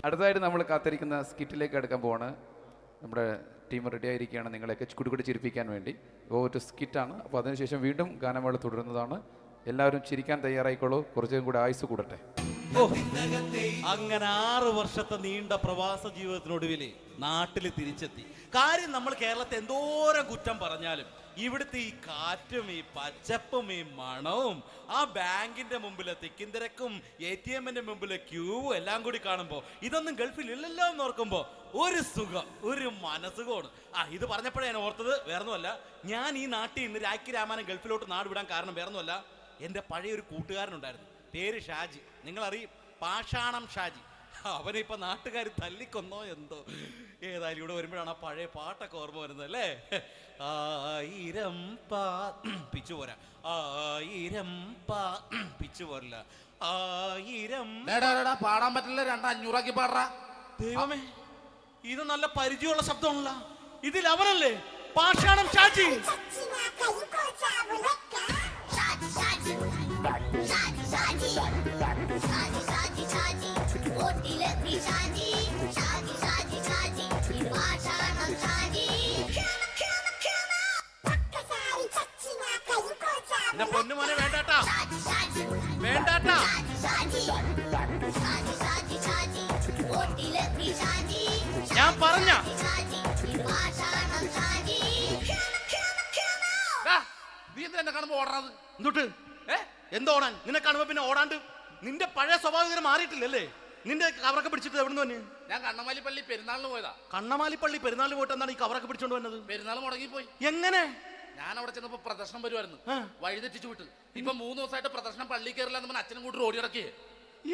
അടുത്തതായിട്ട് നമ്മൾ കാത്തിരിക്കുന്ന സ്കിറ്റിലേക്ക് അടുക്കാൻ പോവാണ്. നമ്മുടെ ടീം റെഡി ആയിരിക്കുകയാണ് നിങ്ങളെയൊക്കെ കുടുകുടി ചിരിപ്പിക്കാൻ വേണ്ടി. ഒരു സ്കിറ്റാണ്. അപ്പോൾ അതിനുശേഷം വീണ്ടും ഗാനമേള തുടരുന്നതാണ്. എല്ലാവരും ചിരിക്കാൻ തയ്യാറായിക്കോളൂ. കുറച്ചും കൂടി ആയുസ് കൂടട്ടെ. അങ്ങനെ 6 വർഷത്തെ നീണ്ട പ്രവാസ ജീവിതത്തിനൊടുവിൽ നാട്ടിൽ തിരിച്ചെത്തി. കാര്യം നമ്മൾ കേരളത്തെ എന്തോരം കുറ്റം പറഞ്ഞാലും ഇവിടുത്തെ ഈ കാറ്റും ഈ പച്ചപ്പും ഈ മണവും ആ ബാങ്കിന്റെ മുമ്പിലെ തിക്കും തിരക്കും ATM-ന്റെ മുമ്പിലെ ക്യൂവും എല്ലാം കൂടി കാണുമ്പോൾ ഇതൊന്നും ഗൾഫിൽ ഇല്ലല്ലോ എന്ന് ഓർക്കുമ്പോൾ ഒരു സുഖം, ഒരു മനസുഖമാണ്. ഇത് പറഞ്ഞപ്പോഴേ ഞാൻ ഓർത്തത് വേറൊന്നുമല്ല, ഞാൻ ഈ നാട്ടിൽ നിന്ന് രാഖി രാമായണം ഗൾഫിലോട്ട് നാട് വിടാൻ കാരണം വേറൊന്നുമല്ല, എൻ്റെ പഴയൊരു കൂട്ടുകാരനുണ്ടായിരുന്നു, പേര് ഷാജി. നിങ്ങളറിയും, പാഷാണം ഷാജി. അവനിപ്പോൾ നാട്ടുകാർ തല്ലിക്കൊന്നോ എന്തോ. ഏതായാലും ഇവിടെ വരുമ്പോഴാണ് ആ പഴയ പാട്ടൊക്കെ ഓർമ്മ വരുന്നത് അല്ലേ. 1000 പിച്ചു പോരാ, 1000 പിച്ചു പോരില്ല, 1000 പാടാൻ പറ്റില്ല. 200 പാടാ. ദൈവമേ, ഇത് നല്ല പരിചയമുള്ള ശബ്ദമാണല്ലോ. ഇതിൽ അവനല്ലേ പാഷാണം ഷാജി? എന്റെ പൊന്നുമോനെ വേണ്ടാട്ടാ, വേണ്ടാട്ടാ. ഞാൻ പറഞ്ഞ നീ എന്തിനാ കാണുമ്പോ ഓടാത്? എന്തൊട്ട് എന്തോടാൻ? നിന്നെ കാണുമ്പോ പിന്നെ ഓടാണ്ട് നിന്റെ പഴയ സ്വഭാവം മാറിയിട്ടില്ലല്ലേ? നിന്റെ കവറൊക്കെ പിടിച്ചിട്ട് എവിടെ നിന്ന്? ഞാൻ കണ്ണമാലിപ്പള്ളി പെരുന്നാളിന് പോയതാ. കണ്ണമാലിപ്പള്ളി പെരുന്നാളിന് പോയിട്ട് എന്താണ് ഈ കവറൊക്കെ പിടിച്ചോണ്ട് വന്നത്? പെരുന്നാൾ മുടങ്ങിപ്പോയി. എങ്ങനെ? ഞാൻ അവിടെ ചെന്നപ്പോ പ്രദർശനം വരുമായിരുന്നു, വഴിതെറ്റിച്ചു വിട്ടു. ഇപ്പൊ 3 ദിവസമായിട്ട് പ്രദർശനം പള്ളി കയറില്ല എന്ന് അച്ഛനും കൂട്ടി ഓടി ഇറക്കിയേ.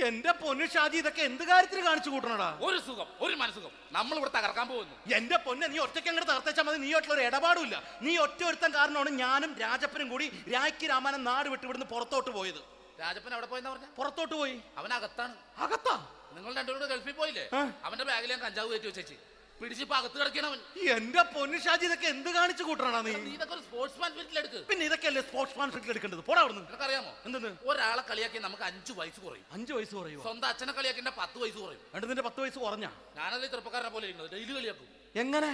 എന്റെ പൊന്നു ഷാജി, ഇതൊക്കെ എന്ത് കാര്യത്തിന് കാണിച്ചു കൂട്ടണടാ? ഒരു സുഖം, ഒരു മനസുഖം. നമ്മൾ ഇവിടെ തകർക്കാൻ പോകുന്നു. എന്റെ പൊന്നെ, നീ ഒറ്റയ്ക്ക് അങ്ങോട്ട് തകർത്തേച്ചാൽ മതി. നീ ഒറ്റ ഒരു ഇടപാടുമില്ല. നീ ഒറ്റ ഒരുത്തൻ കാരണമാണ് ഞാനും രാജപ്പനും കൂടി രാഖി രാമായണം നാട് വിട്ട് ഇവിടുന്ന് പുറത്തോട്ട് പോയത്. രാജപ്പൻ എവിടെ പോയെന്നാ പറഞ്ഞ? പുറത്തോട്ട് പോയി. അവനകത്താണ്. അകത്താ? നിങ്ങൾ രണ്ടുപേരും ഗൾഫിൽ പോയില്ലേ? അവന്റെ ബാഗിൽ ഞാൻ കഞ്ചാവ് കയറ്റി വെച്ചേച്ച് പിടിച്ചിപ്പോ അകത്ത് കിടക്കണവൻ. എന്റെ പൊന്നു ഷാജി, ഇതൊക്കെ എന്ത് കാണിച്ചു കൂട്ടണ നീ? ഇതൊക്കെ ഒരു സ്പോർട്സ്മാൻ ഫീൽഡിൽ എടുക്ക്. പിന്നെ ഇതൊക്കെയല്ലേ സ്പോർട്സ്മാൻ ഫീൽഡിൽ എടുക്കേണ്ടത്? പോടാ അവിടുന്ന്. നിനക്കറിയാമോ എന്തെന്ന്? ഒരാളെ കളിയാക്കി നമുക്ക് 5 വയസ്സ് കുറയും. 5 വയസ്സ് കുറയും? സ്വന്തം അച്ഛനെ കളിയാക്കി 10 വയസ്സ് കുറയും. നിന്റെ 10 വയസ്സ് കുറഞ്ഞാ? ഞാനത് ചെറുപ്പക്കാരനെ പോലെ ഇരിക്കുന്നത്, ഡെയിലി കളിയാക്കും. എങ്ങനെ?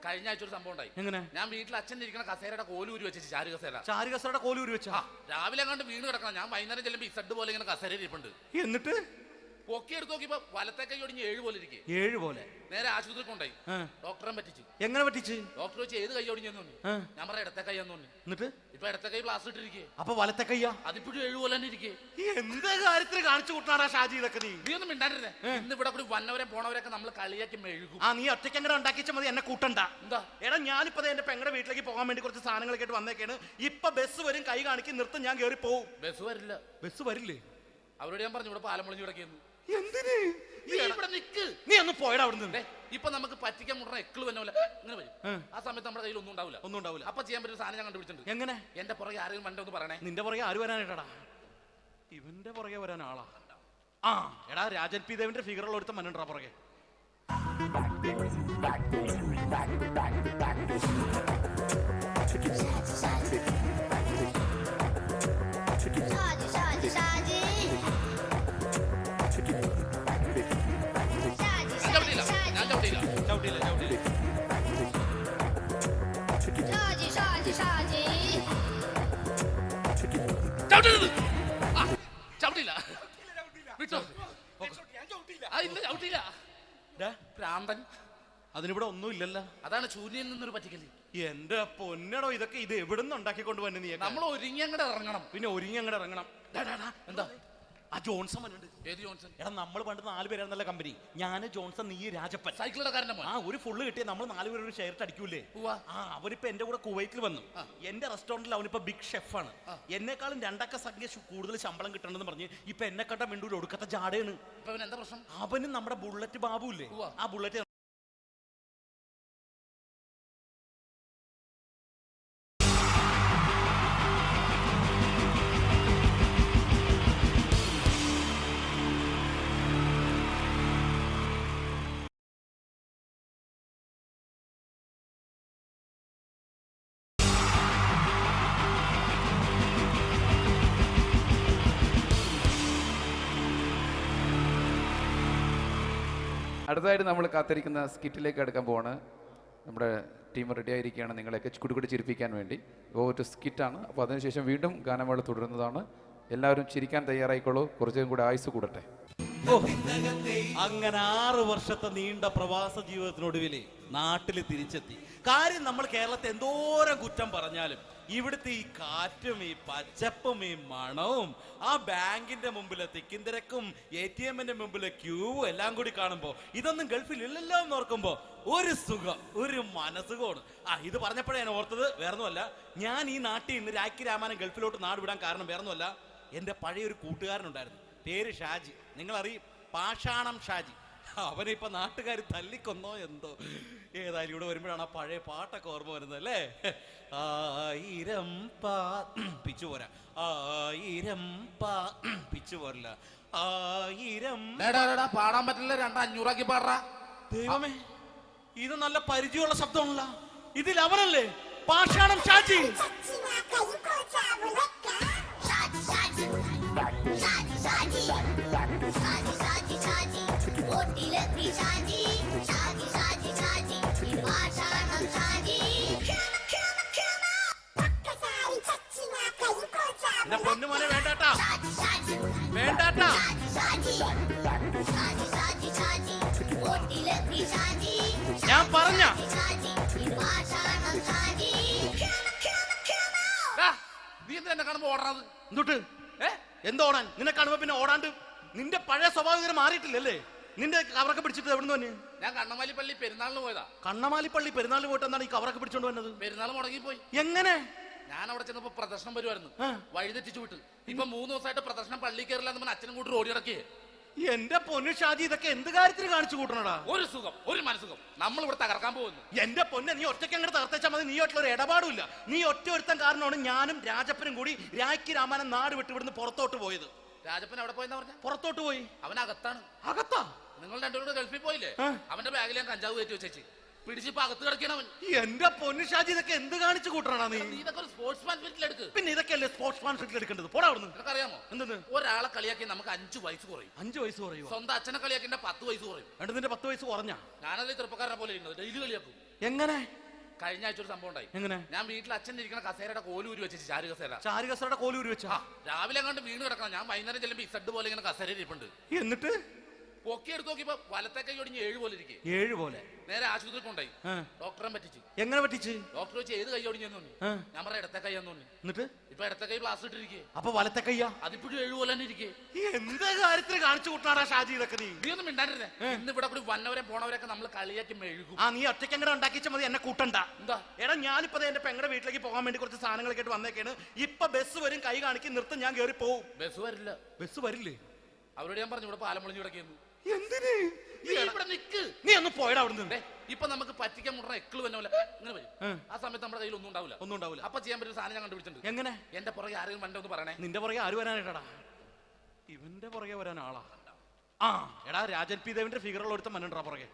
കഴിഞ്ഞ ആഴ്ച ഒരു സംഭവം ഉണ്ടായി. എങ്ങനെ? ഞാൻ വീട്ടിൽ അച്ഛൻ ഇരിക്കുന്ന കസേരയുടെ കോലൂരി വെച്ചു. ചാരു കസേരയുടെ കോലൂരി വെച്ചാ? രാവിലെ അങ്ങോട്ട് വീണ് കിടക്കണം. ഞാൻ വൈകുന്നേരം ചെല്ലുമ്പോ ഈ സെഡ് പോലെ ഇങ്ങനെ കസേര ഇരിപ്പുണ്ട്. എന്നിട്ട് പൊക്കി എടുത്ത് നോക്കിയപ്പോ വലത്തെ കൈ ഒടിഞ്ഞ് 7 പോലെ ഇരിക്കും. 7 പോലെ? നേരെ ആശുപത്രി കൊണ്ടായി. ഡോക്ടറെ പറ്റിച്ചു. എങ്ങനെ പറ്റിച്ച്? ഡോക്ടർ വെച്ച് ഏത് കൈ ഒടിഞ്ഞെന്ന് പറഞ്ഞു. ഞാൻ പറഞ്ഞ ഇടത്തെ കൈയാന്ന് പറഞ്ഞു. എന്നിട്ട് ഇപ്പൊ ഇടത്തെ കൈ പ്ലാസ്റ്റർ ഇട്ടിരിക്കേ. അപ്പൊ വലത്തെ കൈയാ? അതിപ്പോഴും 7 പോലെ തന്നെ ഇരിക്കേ. എന്ത് കാര്യത്തിന് കാണിച്ചു കൂട്ടാടാ ഷാജി ഇതൊക്കെ? നീ ഒന്നും മിണ്ടാണ്ടിരുന്നേ. ഇന്ന് ഇവിടെ കൂടി വന്നവരെ പോണവരൊക്കെ നമ്മൾ കളിയാക്കി മെഴുകും. നീ ഒറ്റയ്ക്ക് അങ്ങനെ ഉണ്ടാക്കിച്ച മതി, എന്നെ കൂട്ടണ്ട. എന്താ? എടാ, ഞാനിപ്പോ എന്റെ പെങ്ങളുടെ വീട്ടിലേക്ക് പോകാൻ വേണ്ടി കുറച്ച് സാധനങ്ങളൊക്കെ ആയിട്ട് വന്നേക്കാണ്. ഇപ്പൊ ബസ് വരും, കൈ കാണിക്കും, നിർത്തും, ഞാൻ കയറി പോവും. ബസ് വരില്ല. ബസ് വരില്ലേ? അവരോട് ഞാൻ പറഞ്ഞു ഇവിടെ പാലം പൊളിഞ്ഞു കിടക്കുന്നു. എന്തിന്? നീ ഒന്ന് പോയടാ അവിടുന്ന്. ഇപ്പൊ നമുക്ക് പറ്റിക്കാൻ മുടണ എക്കിള് വന്ന പോലെ ഇങ്ങനെ വരും. ആ സമയത്ത് നമ്മുടെ കയ്യിൽ ഒന്നും ഉണ്ടാവില്ല. അപ്പൊ ചെയ്യാൻ പറ്റുന്ന സാധനം ഞാൻ കണ്ടുപിടിച്ചിട്ടുണ്ട്. എങ്ങനെ? എന്റെ പുറകെ ആരെങ്കിലും വണ്ടി ഒന്ന് പറയണേ. നിന്റെ പുറകെ ആര് വരാനായിട്ടാടാ? ഇവന്റെ പുറകെ വരാൻ ആളാ? എടാ, രാജൻ പി ദേവിന്റെ ഫിഗറുള്ള ഒരുത്തം മനുണ്ടാ പുറകെ. അതിനിവിടെ ഒന്നും ഇല്ലല്ലോ. അതാണ് ശൂന്യയിൽ നിന്നൊരു പറ്റിക്കല്. എന്റെ പൊന്നടോ, ഇതൊക്കെ ഇത് എവിടുന്ന് ഉണ്ടാക്കിക്കൊണ്ട് വന്നു നീ? നമ്മൾ ഒരുങ്ങി അങ്ങോട്ട് ഇറങ്ങണം. പിന്നെ ഒരുങ്ങി അങ്ങോട്ട് ഇറങ്ങണം. എന്താ? ആ ജോൺസൺ വന്നിട്ടുണ്ട്. ഏത് ജോൺസൺ? എടാ, നമ്മൾ പണ്ട് 4 പേരായിരുന്നല്ല കമ്പനി. ഞാൻ, ജോൺസൺ, നീ, രാജപ്പൻ. സൈക്കിളുടെ കാരന്റെ മോൻ. ഒരു ഫുള്ള് കിട്ടിയ നമ്മൾ 4 പേര് ഒരു ഷെയർട്ട് അടിക്കൂലേ? അവനിപ്പോ എന്റെ കൂടെ കുവൈറ്റിൽ വന്നു. എന്റെ റെസ്റ്റോറന്റിൽ അവനിപ്പോ ബിഗ് ഷെഫാണ്. എന്നെക്കാളും 2 അക്ക സംഖ്യ കൂടുതൽ ശമ്പളം കിട്ടണമെന്ന് പറഞ്ഞ് ഇപ്പൊ എന്നെ കണ്ട മിണ്ടൂര് ഒടുക്കത്തെ ജാടയാണ്. എന്താ പ്രശ്നം? അവന് നമ്മുടെ ബുള്ളറ്റ് ബാബു ഇല്ലേ, ആ ബുള്ളറ്റ് അടുത്തതായിട്ട് നമ്മൾ കാത്തിരിക്കുന്ന സ്കിറ്റിലേക്ക് അടുക്കാൻ പോവാണ്. നമ്മുടെ ടീം റെഡി ആയിരിക്കുകയാണ് നിങ്ങളെയൊക്കെ കുടുകുടി ചിരിപ്പിക്കാൻ വേണ്ടി. ഒരു സ്കിറ്റാണ്, അപ്പോൾ അതിനുശേഷം വീണ്ടും ഗാനമേള തുടരുന്നതാണ്. എല്ലാവരും ചിരിക്കാൻ തയ്യാറായിക്കോളൂ. കുറച്ചും കൂടെ ആയുസ് കൂടട്ടെ. അങ്ങനെ 6 വർഷത്തെ നീണ്ട പ്രവാസ ജീവിതത്തിനൊടുവിൽ നാട്ടിൽ തിരിച്ചെത്തി. കാര്യം നമ്മൾ കേരളത്തെ എന്തോരം കുറ്റം പറഞ്ഞാലും ഇവിടുത്തെ ഈ കാറ്റും ഈ പച്ചപ്പും ഈ മണവും ആ ബാങ്കിന്റെ മുമ്പിലെ തിക്കും തിരക്കും ATM-ന്റെ മുമ്പിലെ ക്യൂവും എല്ലാം കൂടി കാണുമ്പോൾ ഇതൊന്നും ഗൾഫിൽ ഇല്ലല്ലോ എന്ന് ഓർക്കുമ്പോൾ ഒരു സുഖം, ഒരു മനസുഖമാണ്. ഇത് പറഞ്ഞപ്പോഴേ ഞാൻ ഓർത്തത് വേറൊന്നുമല്ല, ഞാൻ ഈ നാട്ടിൽ നിന്ന് രാഖി രാമാനം ഗൾഫിലോട്ട് നാട് വിടാൻ കാരണം വേറൊന്നുമല്ല, എൻ്റെ പഴയ ഒരു കൂട്ടുകാരനുണ്ടായിരുന്നു, പേര് ഷാജി. നിങ്ങളറിയും, പാഷാണം ഷാജി. അവനിപ്പോ നാട്ടുകാർ തല്ലിക്കൊന്നോ എന്തോ. ഏതായാലും ഇവിടെ വരുമ്പോഴാണ് ആ പഴയ പാട്ടൊക്കെ ഓർമ്മ വരുന്നത് അല്ലേ. 1000 പിച്ചു പോരാ, 1000 പിച്ചു പോരില്ല, 1000 പാടാൻ പറ്റില്ല, 200 പാടാ. ദൈവമേ, ഇത് നല്ല പരിചയമുള്ള ശബ്ദമാണല്ലോ. ഇതിൽ അവനല്ലേ പാഷാണം ഷാജി? പൊന്നുമോനെ വേണ്ടാട്ടാ, വേണ്ടാട്ടാ. ഞാൻ പറഞ്ഞ നീ എന്താ എന്നെ കാണുമ്പോ ഓടാത്? എന്തൊട്ട് എന്തോടാൻ? നിന്നെ കാണുമ്പോ പിന്നെ ഓടാണ്ട് നിന്റെ പഴയ സ്വഭാവം മാറിയിട്ടില്ലല്ലേ? നിന്റെ കവറൊക്കെ പിടിച്ചിട്ട് എവിടെ നിന്ന്? ഞാൻ കണ്ണമാലിപ്പള്ളി പെരുന്നാളിന് പോയതാ. കണ്ണമാലിപ്പള്ളി പെരുന്നാളിന് പോയിട്ട് എന്താണ് ഈ കവറൊക്കെ പിടിച്ചോണ്ട് വന്നത്? പെരുന്നാൾ മുടങ്ങിപ്പോയി. എങ്ങനെ? ഞാൻ അവിടെ ചെന്നപ്പോ പ്രദർശനം വരുമായിരുന്നു, വഴിതെറ്റിച്ചു വിട്ട്. ഇപ്പൊ 3 ദിവസമായിട്ട് പ്രദർശനം പള്ളി കയറില്ല എന്ന് അച്ഛനും കൂട്ടി ഓടി നടക്കിയേ. എന്റെ പൊന്നു ഷാജി, ഇതൊക്കെ എന്ത് കാര്യത്തിന് കാണിച്ചു കൂട്ടണടാ? ഒരു സുഖം, ഒരു മനസുഖം. നമ്മൾ ഇവിടെ തകർക്കാൻ പോകുന്നു. എന്റെ പൊന്നെ, നീ ഒറ്റയ്ക്ക് അങ്ങോട്ട് തകർത്തേച്ചാൽ മതി. നീ ഒട്ടുള്ള ഒരു ഇടപാടില്ല. നീ ഒറ്റ ഒരുത്തൻ കാരണമാണ് ഞാനും രാജപ്പനും കൂടി രാഖി രാമാനം നാട് വിട്ട് ഇവിടുന്ന് പുറത്തോട്ട് പോയത്. രാജപ്പൻ എവിടെ പോയെന്നാ പറഞ്ഞ? പുറത്തോട്ട് പോയി. അവനകത്താണ്. അകത്താ? നിങ്ങൾ രണ്ടുപേരും ഗൾഫിൽ പോയില്ലേ? അവന്റെ ബാഗിൽ ഞാൻ കഞ്ചാവ് കയറ്റി വെച്ചേച്ച് പിടിച്ചിപ്പോ അകത്ത് കിടക്കണവൻ. എന്റെ പൊന്നു ഷാജി, ഇതൊക്കെ എന്ത് കാണിച്ചു കൂട്ടണ നീ? ഇതൊക്കെ ഒരു സ്പോർട്സ്മാൻ സ്പിരിറ്റിൽ എടുക്ക്. പിന്നെ ഇതൊക്കെയല്ലേ സ്പോർട്സ്മാൻ സ്പിരിറ്റിൽ എടുക്കേണ്ടത്? പോടാ അവിടുന്ന്. നിനക്കറിയാമോ എന്തെന്ന്? ഒരാളെ കളിയാക്കി നമുക്ക് 5 വയസ്സ് കുറയും. 5 വയസ്സ് കുറയും? സ്വന്തം അച്ഛനെ കളിയാക്കി 10 വയസ്സ് കുറയും. എന്നിട്ട് നിന്റെ 10 വയസ്സ് കുറഞ്ഞ? ഞാനത് ചെറുപ്പക്കാരനെ പോലെ ഇരിക്കുന്നത്, ഡെയിലി കളിയാക്കും. എങ്ങനെ? കഴിഞ്ഞ ആഴ്ച ഒരു സംഭവം ഉണ്ടായി. എങ്ങനെ? ഞാൻ വീട്ടിൽ അച്ഛൻ ഇരിക്കുന്ന കസേരയുടെ കോലൂരി വെച്ച്, ചാരു കസേര. ചാരു കസേരയുടെ കോലൂരി വെച്ചാ? രാവിലെ കണ്ട് വീണ് കിടക്കണം. ഞാൻ വൈകുന്നേരം ചെല്ലുമ്പോ ഇസഡ് പോലെ ഇങ്ങനെ കസേര ഇരിപ്പുണ്ട്. എന്നിട്ട് പൊക്കി എടുത്ത് നോക്കിയപ്പോ വലത്തെ കൈ ഒടിഞ്ഞ് 7 പോലെ ഇരിക്കും. 7 പോലെ? നേരെ ആശുപത്രി കൊണ്ടായി. ഡോക്ടറെ പറ്റിച്ച്. എങ്ങനെ പറ്റിച്ച്? ഡോക്ടർ വെച്ച് ഏത് കൈ ഒടിഞ്ഞെന്ന് തോന്നി. ഞാൻ പറയാം ഇടത്തെ കൈ എന്ന് തോന്നി. എന്നിട്ട് ഇപ്പൊ ഇടത്തെ കൈ പ്ലാസ്റ്റർ ഇട്ടിരിക്കേ. അപ്പൊ വലത്തെ കയ്യാ? അതിപ്പോഴും 7 പോലെ തന്നെ ഇരിക്കേ. എന്ത് കാര്യത്തിന് കാണിച്ചു കൂട്ടാടാ ഷാജി ഇതൊക്കെ? നീ ഒന്നും മിണ്ടാണ്ടിരുന്നേ. ഇന്ന് ഇവിടെ കൂടി വന്നവരെ പോണവരൊക്കെ നമ്മൾ കളിയാക്കി മെഴുകും. നീ ഒറ്റയ്ക്ക് അങ്ങനെ ഉണ്ടാക്കിച്ച മതി, എന്നെ കൂട്ടണ്ട. എന്താ? എടാ, ഞാനിപ്പോ എന്റെ പെങ്ങളുടെ വീട്ടിലേക്ക് പോകാൻ വേണ്ടി കുറച്ച് സാധനങ്ങളൊക്കെ ആയിട്ട് വന്നേക്കാണ്. ഇപ്പൊ ബസ് വരും, കൈ കാണിക്കും, നിർത്തും, ഞാൻ കയറി പോവും. ബസ് വരില്ല. ബസ് വരില്ലേ? അവരോട് ഞാൻ പറഞ്ഞു ഇവിടെ പാലം പൊളിഞ്ഞു കിടക്കുന്നു. എന്തിന്? ഇവിടെ നിക്ക്. നീ ഒന്ന് പോയടാ അവിടുന്ന്. ഇപ്പൊ നമുക്ക് പറ്റിക്കാൻ മുടണ എക്കള് തന്നെ ഇങ്ങനെ വരും. ആ സമയത്ത് നമ്മുടെ കയ്യിൽ ഒന്നും ഉണ്ടാവില്ല. അപ്പൊ ചെയ്യാൻ പറ്റുന്ന സാധനം ഞാൻ കണ്ടുപിടിച്ചിട്ടുണ്ട്. എങ്ങനെ? എന്റെ പുറകെ ആരെങ്കിലും വണ്ടി ഒന്ന് പറയണേ. നിന്റെ പുറകെ ആര് വരാനായിട്ടാടാ? ഇവന്റെ പുറകെ വരാൻ ആളാ? എടാ, രാജൻ പി ദേവിന്റെ ഫിഗറുള്ള ഒരുത്ത മനുണ്ടാ പുറകെ.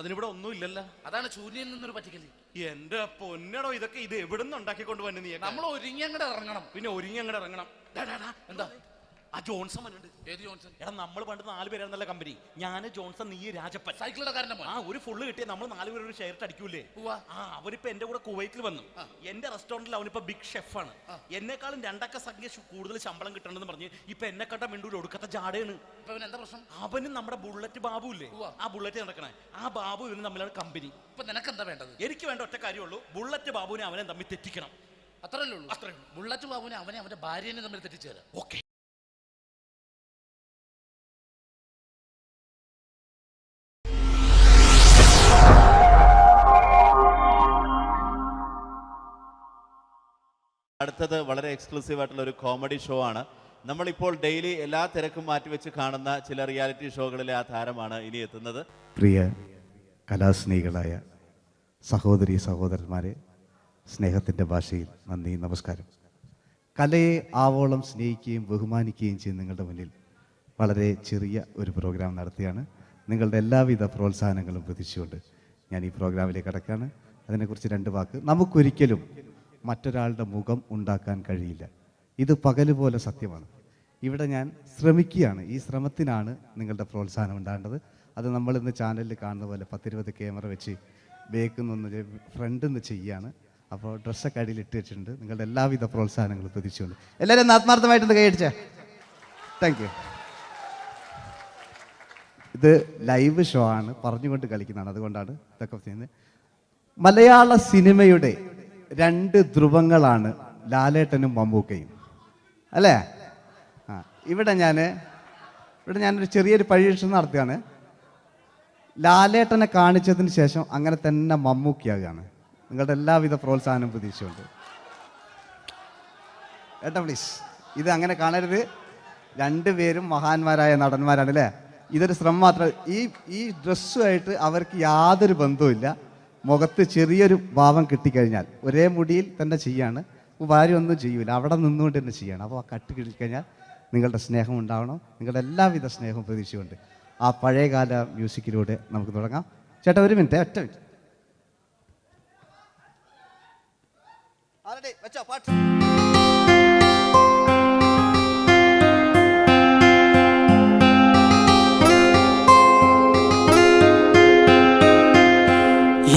അതിനിവിടെ ഒന്നും ഇല്ലല്ലോ. അതാണ് ശൂന്യയിൽ നിന്നൊരു പറ്റിക്കല്. എന്റെ പൊന്നടോ, ഇതൊക്കെ ഇത് എവിടുന്ന് ഉണ്ടാക്കിക്കൊണ്ട് വന്നു? നീ നമ്മൾ ഒരുങ്ങി അങ്ങോട്ട് ഇറങ്ങണം. പിന്നെ ഒരുങ്ങി അങ്ങോട്ട് ഇറങ്ങണം. എന്താ? ആ ജോൺസൺ വന്നുണ്ട്. ഏത് ജോൺസൺ? എടാ, നമ്മൾ പണ്ട് 4 പേരായിരുന്നല്ല കമ്പനി. ഞാന്, ജോൺസൺ, നീ, രാജപ്പൻ. സൈക്കിളുടെ കാരന്റെ മോൻ. ഒരു ഫുള്ള് കിട്ടിയ നമ്മൾ 4 പേര് ഒരു ഷെയർ അടിക്കൂലേ? അവരിപ്പോ എന്റെ കൂടെ കുവൈറ്റിൽ വന്നു. എന്റെ റെസ്റ്റോറന്റിൽ അവനിപ്പോ ബിഗ് ഷെഫാണ്. എന്നെക്കാളും 2 അക്ക സംഖ്യ കൂടുതൽ ശമ്പളം കിട്ടണമെന്ന് പറഞ്ഞ് ഇപ്പൊ എന്നെക്കാട്ട മിണ്ടൂര് ഒടുക്കത്തെ ജാടയാണ്. എന്താ പ്രശ്നം? അവനും നമ്മുടെ ബുള്ളറ്റ് ബാബു ഇല്ലേ, ആ ബുള്ളറ്റ് നടക്കണേ, ആ ബാബു ഇവനും തമ്മിലാണ് കമ്പനി. ഇപ്പൊ നിനക്ക് എന്താ വേണ്ടത്? എനിക്ക് വേണ്ട ഒറ്റ കാര്യമുള്ളൂ, ബുള്ളറ്റ് ബാബുവിനെ അവനെ തമ്മിൽ തെറ്റിക്കണം. അത്രയല്ലേ ഉള്ളൂ? അത്രേ. ബുള്ളറ്റ് ബാബുവിനെ അവനെ അവന്റെ ഭാര്യനെ തമ്മിൽ തെറ്റിച്ചു തരാം. ഓക്കെ. അടുത്തത് വളരെ എക്സ്ക്ലൂസീവ് ആയിട്ടുള്ള ഒരു കോമഡി ഷോ ആണ്. നമ്മളിപ്പോൾ ഡെയിലി എല്ലാ തിരക്കും മാറ്റിവെച്ച് കാണുന്ന ചില റിയാലിറ്റി ഷോകളിലെ ആ താരമാണ് ഇനി എത്തുന്നത്. പ്രിയ കലാസ്നേഹികളായ സഹോദരി സഹോദരന്മാരെ, സ്നേഹത്തിൻ്റെ ഭാഷയിൽ നന്ദി, നമസ്കാരം. കലയെ ആവോളം സ്നേഹിക്കുകയും ബഹുമാനിക്കുകയും ചെയ്യുന്ന നിങ്ങളുടെ മുന്നിൽ വളരെ ചെറിയ ഒരു പ്രോഗ്രാം നടത്തിയാണ്. നിങ്ങളുടെ എല്ലാവിധ പ്രോത്സാഹനങ്ങളും പ്രതീക്ഷിച്ചുകൊണ്ട് ഞാൻ ഈ പ്രോഗ്രാമിലേക്ക് കടക്കുകയാണ്. അതിനെക്കുറിച്ച് 2 വാക്ക്. നമുക്കൊരിക്കലും മറ്റൊരാളുടെ മുഖം ഉണ്ടാക്കാൻ കഴിയില്ല. ഇത് പകല് പോലെ സത്യമാണ്. ഇവിടെ ഞാൻ ശ്രമിക്കുകയാണ്. ഈ ശ്രമത്തിനാണ് നിങ്ങളുടെ പ്രോത്സാഹനം ഉണ്ടാകേണ്ടത്. അത് നമ്മളിന്ന് ചാനലിൽ കാണുന്ന പോലെ 10-20 ക്യാമറ വെച്ച് ബേക്കുന്നൊന്ന് ഫ്രണ്ടിൽ നിന്ന് ചെയ്യുകയാണ്. അപ്പോൾ ഡ്രസ്സൊക്കെ അടിയിൽ ഇട്ട് വെച്ചിട്ടുണ്ട്. നിങ്ങളുടെ എല്ലാവിധ പ്രോത്സാഹനങ്ങളും പ്രതീക്ഷിച്ചുകൊണ്ട് എല്ലാവരും ഒന്ന് ആത്മാർത്ഥമായിട്ടൊന്ന് കൈയടിച്ചേ. Thank you. ഇത് ലൈവ് ഷോ ആണ്, പറഞ്ഞുകൊണ്ട് കളിക്കുന്നതാണ്, അതുകൊണ്ടാണ് ഇതൊക്കെ ചെയ്യുന്നത്. മലയാള സിനിമയുടെ 2 ധ്രുവങ്ങളാണ് ലാലേട്ടനും മമ്മൂക്കയും, അല്ലേ? ഇവിടെ ഞാനൊരു ചെറിയൊരു പരീക്ഷണം നടത്തുകയാണ്. ലാലേട്ടനെ കാണിച്ചതിന് ശേഷം അങ്ങനെ തന്നെ മമ്മൂക്കയാകുകയാണ്. നിങ്ങളുടെ എല്ലാവിധ പ്രോത്സാഹനം പ്രതീക്ഷിച്ചുകൊണ്ട് ഏട്ടാ പ്ലീസ്, ഇത് അങ്ങനെ കാണരുത്. 2 പേരും മഹാന്മാരായ നടന്മാരാണ്, അല്ലേ? ഇതൊരു ശ്രമം മാത്രം. ഈ ഡ്രസ്സുമായിട്ട് അവർക്ക് യാതൊരു ബന്ധവുമില്ല. മുഖത്ത് ചെറിയൊരു ഭാവം കിട്ടിക്കഴിഞ്ഞാൽ ഒരേ മുടിയിൽ തന്നെ ചെയ്യാണ്. ഭാര്യ ഒന്നും ചെയ്യൂല, അവിടെ നിന്നുകൊണ്ട് തന്നെ ചെയ്യണം. അപ്പോൾ ആ കട്ട് കിട്ടിക്കഴിഞ്ഞാൽ നിങ്ങളുടെ സ്നേഹം ഉണ്ടാവണം. നിങ്ങളുടെ എല്ലാവിധ സ്നേഹവും പ്രതീക്ഷിച്ചുകൊണ്ട് ആ പഴയകാല മ്യൂസിക്കിലൂടെ നമുക്ക് തുടങ്ങാം. ചേട്ടാ ഒരു മിനിറ്റ്, ഒറ്റ മിനിറ്റ്.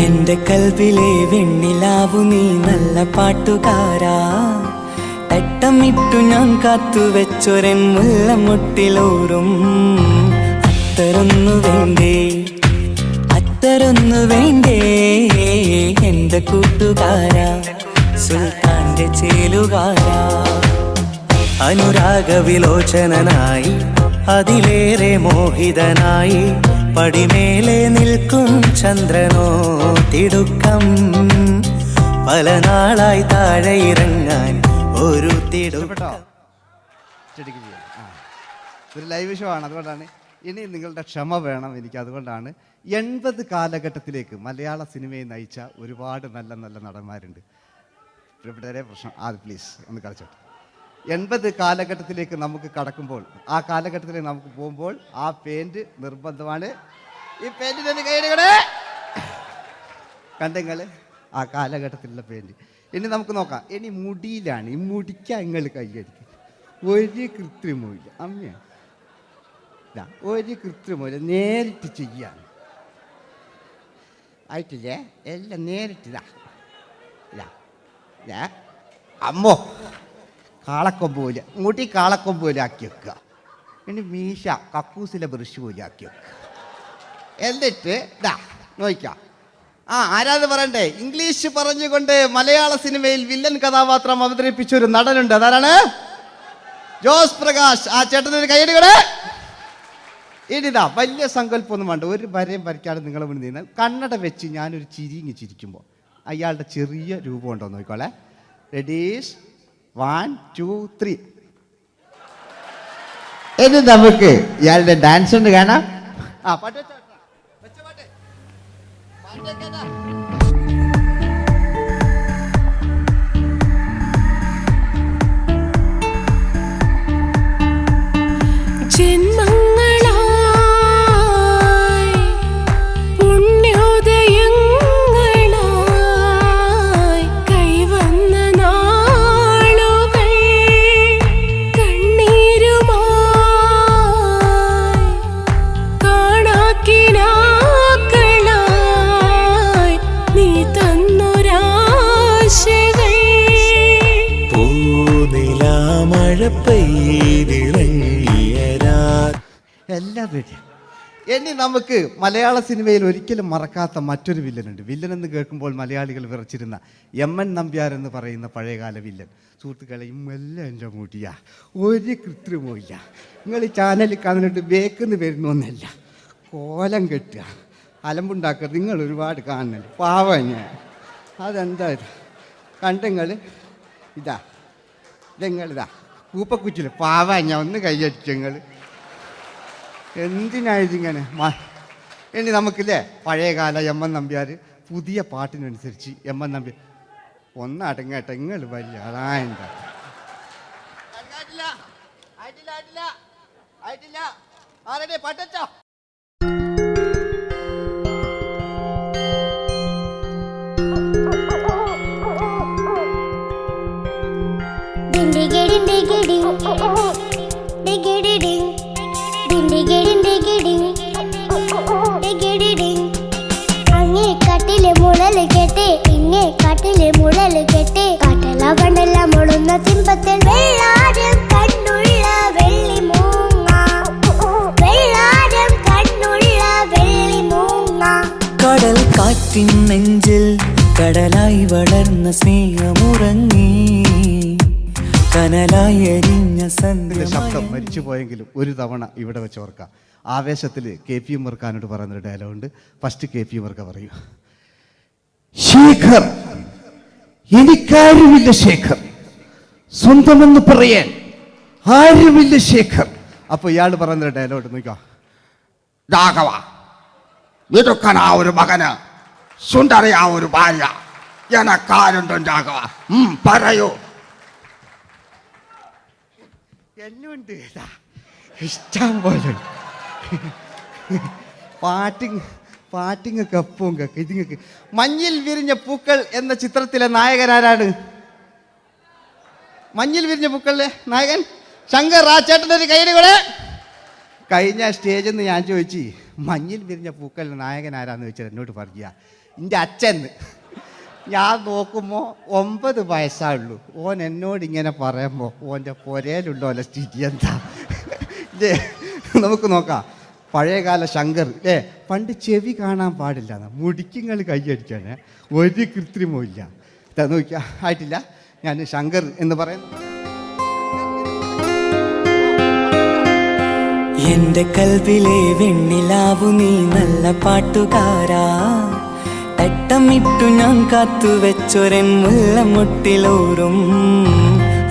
എന്റെ കൽവിലെ വെണ്ണിലാവു നീ നല്ല പാട്ടുകാരാ, തട്ടമിട്ടു ഞാൻ കാത്തുവെച്ചൊരൻ മുല്ലമുട്ടിലൂറും. അത്തരൊന്നു വേണ്ടേ എന്റെ കൂട്ടുകാരാ, സുൽത്താന്റെ ചേലുകാരാ. അനുരാഗവിലോചനായി അതിലേറെ മോഹിതനായി പടിമേലെ നിൽക്കും ചന്ദ്രനോ തിടുക്കം. പല നാളായി താഴെ ഇറങ്ങാൻ ഒരു തിടുക്കം. ഒരു ലൈവ് ഷോ ആണ്, അതുകൊണ്ടാണ്. ഇനി നിങ്ങളുടെ ക്ഷമ വേണം എനിക്ക്. അതുകൊണ്ടാണ് 80 കാലഘട്ടത്തിലേക്ക് മലയാള സിനിമയെ നയിച്ച ഒരുപാട് നല്ല നല്ല നടന്മാരുണ്ട്. ഇവിടെ പ്രശ്നം പ്ലീസ് ഒന്ന് കളിച്ചോട്ടെ. 80 കാലഘട്ടത്തിലേക്ക് നമുക്ക് കടക്കുമ്പോൾ, ആ കാലഘട്ടത്തിലേക്ക് നമുക്ക് പോകുമ്പോൾ ആ പെയിന്റ് നിർബന്ധമാണ്. ഈ പെയിന്റിന് കൈയിടുകളെ കണ്ടെങ്കിൽ ആ കാലഘട്ടത്തിലുള്ള പെയിന്റ്. ഇനി നമുക്ക് നോക്കാം. ഇനി മുടിയിലാണ്. ഈ മുടിക്കാൻ നിങ്ങൾ കൈയടിക്കും. ഒരു കൃത്രിമമില്ല അമ്മയാണ്, ഒരു കൃത്രിമമില്ല. നേരിട്ട് ചെയ്യാൻ ആയിട്ടില്ലേ? എല്ലാം നേരിട്ടിതാ. അമ്മോ കാളക്കൊമ്പ് പോലെ മുടി കാളക്കൊമ്പ് പോലെ ആക്കി വെക്കുക. ഇനി മീശ കക്കൂസിലെ ബ്രഷ് പോലെ ആക്കി വെക്കുക. എന്നിട്ട് നോക്കാം. ആരാത് പറയണ്ടേ? ഇംഗ്ലീഷ് പറഞ്ഞുകൊണ്ട് മലയാള സിനിമയിൽ വില്ലൻ കഥാപാത്രം അവതരിപ്പിച്ച ഒരു നടനുണ്ട്. അതാരാണ്? ജോസ് പ്രകാശ്. ആ ചേട്ടനൊരു കൈയടികളെ. ഇനിതാ വലിയ സങ്കല്പമൊന്നും വേണ്ട, ഒരു വരയും വരയ്ക്കാതെ നിങ്ങളെ മുന്നിൽ നിന്ന് കണ്ണട വെച്ച് ഞാനൊരു ചിരിങ്ങി ചിരിക്കുമ്പോൾ അയാളുടെ ചെറിയ രൂപം ഉണ്ടോ നോക്കിക്കോളെ. റെഡീസ് 1 2 3. ഇനി നമുക്ക് ഇയാളുടെ ഡാൻസ് ഒന്ന് കാണാം. പാട്ട് വെച്ച പാട്ട് ജന്മങ്ങളായി പുണ്യോദയങ്ങളായി കൈവന്ന നാളുകൾ കണ്ണീരുമായി കാണാക്കിനാക്കളായി നീ തന്നൊരാശകൾ. പൂനിലാമഴ പെയ്തിറങ്ങിയ രാത്രി. എല്ലാം റെഡി. ഇനി നമുക്ക് മലയാള സിനിമയിൽ ഒരിക്കലും മറക്കാത്ത മറ്റൊരു വില്ലനുണ്ട്. വില്ലൻ എന്ന് കേൾക്കുമ്പോൾ മലയാളികൾ വിറച്ചിരുന്ന MN നമ്പ്യാർ എന്ന് പറയുന്ന പഴയകാല വില്ലൻ. സുഹൃത്തുക്കളെയും എല്ലാം എൻ്റെ മൂട്ടിയാ, ഒരു കൃത്രിമില്ല. നിങ്ങൾ ഈ ചാനലിൽ കാണുന്നുണ്ട്, ബേക്കെന്ന് വരുന്നൊന്നല്ല, കോലം കെട്ടുക, അലമ്പുണ്ടാക്കുക. നിങ്ങൾ ഒരുപാട് കാണുന്നുണ്ട്. പാവം ഞാൻ. അതെന്താ ഇത് കണ്ടെങ്കിൽ ഇതാ, ഇതെങ്ങളിതാ പൂപ്പക്കുച്ചില്ല പാവ ഞാൻ ഒന്ന് കൈയടിച്ചങ്ങൾ എന്തിനായതിങ്ങനെ ഇനി നമുക്കില്ലേ പഴയകാല എം എൻ നമ്പ്യാർ പുതിയ പാട്ടിനനുസരിച്ച് എം എൻ നമ്പ്യാർ ഒന്നടങ്ങട്ടെ നിങ്ങൾ വലിയ ആളായണ്ട അങ്ങേ കാട്ടിലെ മുളല് കേട്ടെ ഇങ്ങേ കാട്ടിലെ മുളല് കേട്ടെ കാട്ടല പണ്ടല്ല മുളുന്ന സിംഹത്തിൽ വെള്ളാരം കണ്ണുള്ള വെള്ളി മൂങ്ങ വെള്ളാരം കണ്ണുള്ള വെള്ളി മൂങ്ങ കടൽ കാറ്റിൻ നെഞ്ചിൽ കടലായി വളർന്ന സ്നേഹമുറങ്ങി കനലായി എരിഞ്ഞ ശബ്ദം മരിച്ചു പോയെങ്കിലും ഒരു തവണ ഇവിടെ വെച്ച് ഓർക്കാം. ആവേശത്തിൽ KP ഉമ്മർഖാനോട് പറയുന്നൊരു ഡയലോഗുണ്ട്. ഫസ്റ്റ് KP ഉമ്മർഖ പറയൂ. ശേഖർ, എനിക്കാരുമില്ല ശേഖർ, സ്വന്തമെന്ന് പറയാൻ ആരുമില്ല ശേഖർ. അപ്പൊ ഇയാൾ പറയുന്നൊരു ഡയലോഗ് നോക്കാം. രാഘവ, ഇതൊക്കനാ ഒരു മകന്, സുന്ദരയാ ഒരു ഭാര്യ, എനക്കാരുണ്ടോ രാഘവ? പറയൂ. എന്നുണ്ട് ഇഷ്ടം പോലെ പാട്ടിങ്ങൊക്കെ എപ്പവും കേക്ക് ഇതിങ്ങക്ക്. മഞ്ഞിൽ വിരിഞ്ഞ പൂക്കൾ എന്ന ചിത്രത്തിലെ നായകനാരാണ്? മഞ്ഞിൽ വിരിഞ്ഞ പൂക്കളിലെ നായകൻ ശങ്കർ. ആ ചേട്ടൻ്റെ ഒരു കയ്യിൽ കൂടെ. കഴിഞ്ഞ സ്റ്റേജിൽ നിന്ന് ഞാൻ ചോദിച്ചു മഞ്ഞിൽ വിരിഞ്ഞ പൂക്കളിലെ നായകൻ ആരാന്ന് ചോദിച്ചാൽ എന്നോട് പറയുക എൻ്റെ അച്ഛൻ. ഞാൻ നോക്കുമ്പോൾ 9 വയസ്സായുള്ളൂ. ഓൻ എന്നോട് ഇങ്ങനെ പറയുമ്പോൾ ഓൻ്റെ പുരയിലുണ്ടോ അല്ല സ്ഥിതി എന്താ? നമുക്ക് നോക്കാം. പഴയകാല ശങ്കർ അല്ലേ, പണ്ട് ചെവി കാണാൻ പാടില്ല, മുടിക്കുങ്ങൾ കൈയടിക്കാണ്, ഒരു കൃത്രിമവും ഇല്ല. നോക്കിയാ ആയിട്ടില്ല. ഞാൻ ശങ്കർ എന്ന് പറയുന്നു. എന്റെ കൽവിലെ വെണ്ണിലാവു നീ നല്ല പാട്ടുകാരാ, തട്ടമിട്ടു ഞാൻ കാത്തു വെച്ചൊരൻ മുല്ലമുട്ടിലോറും.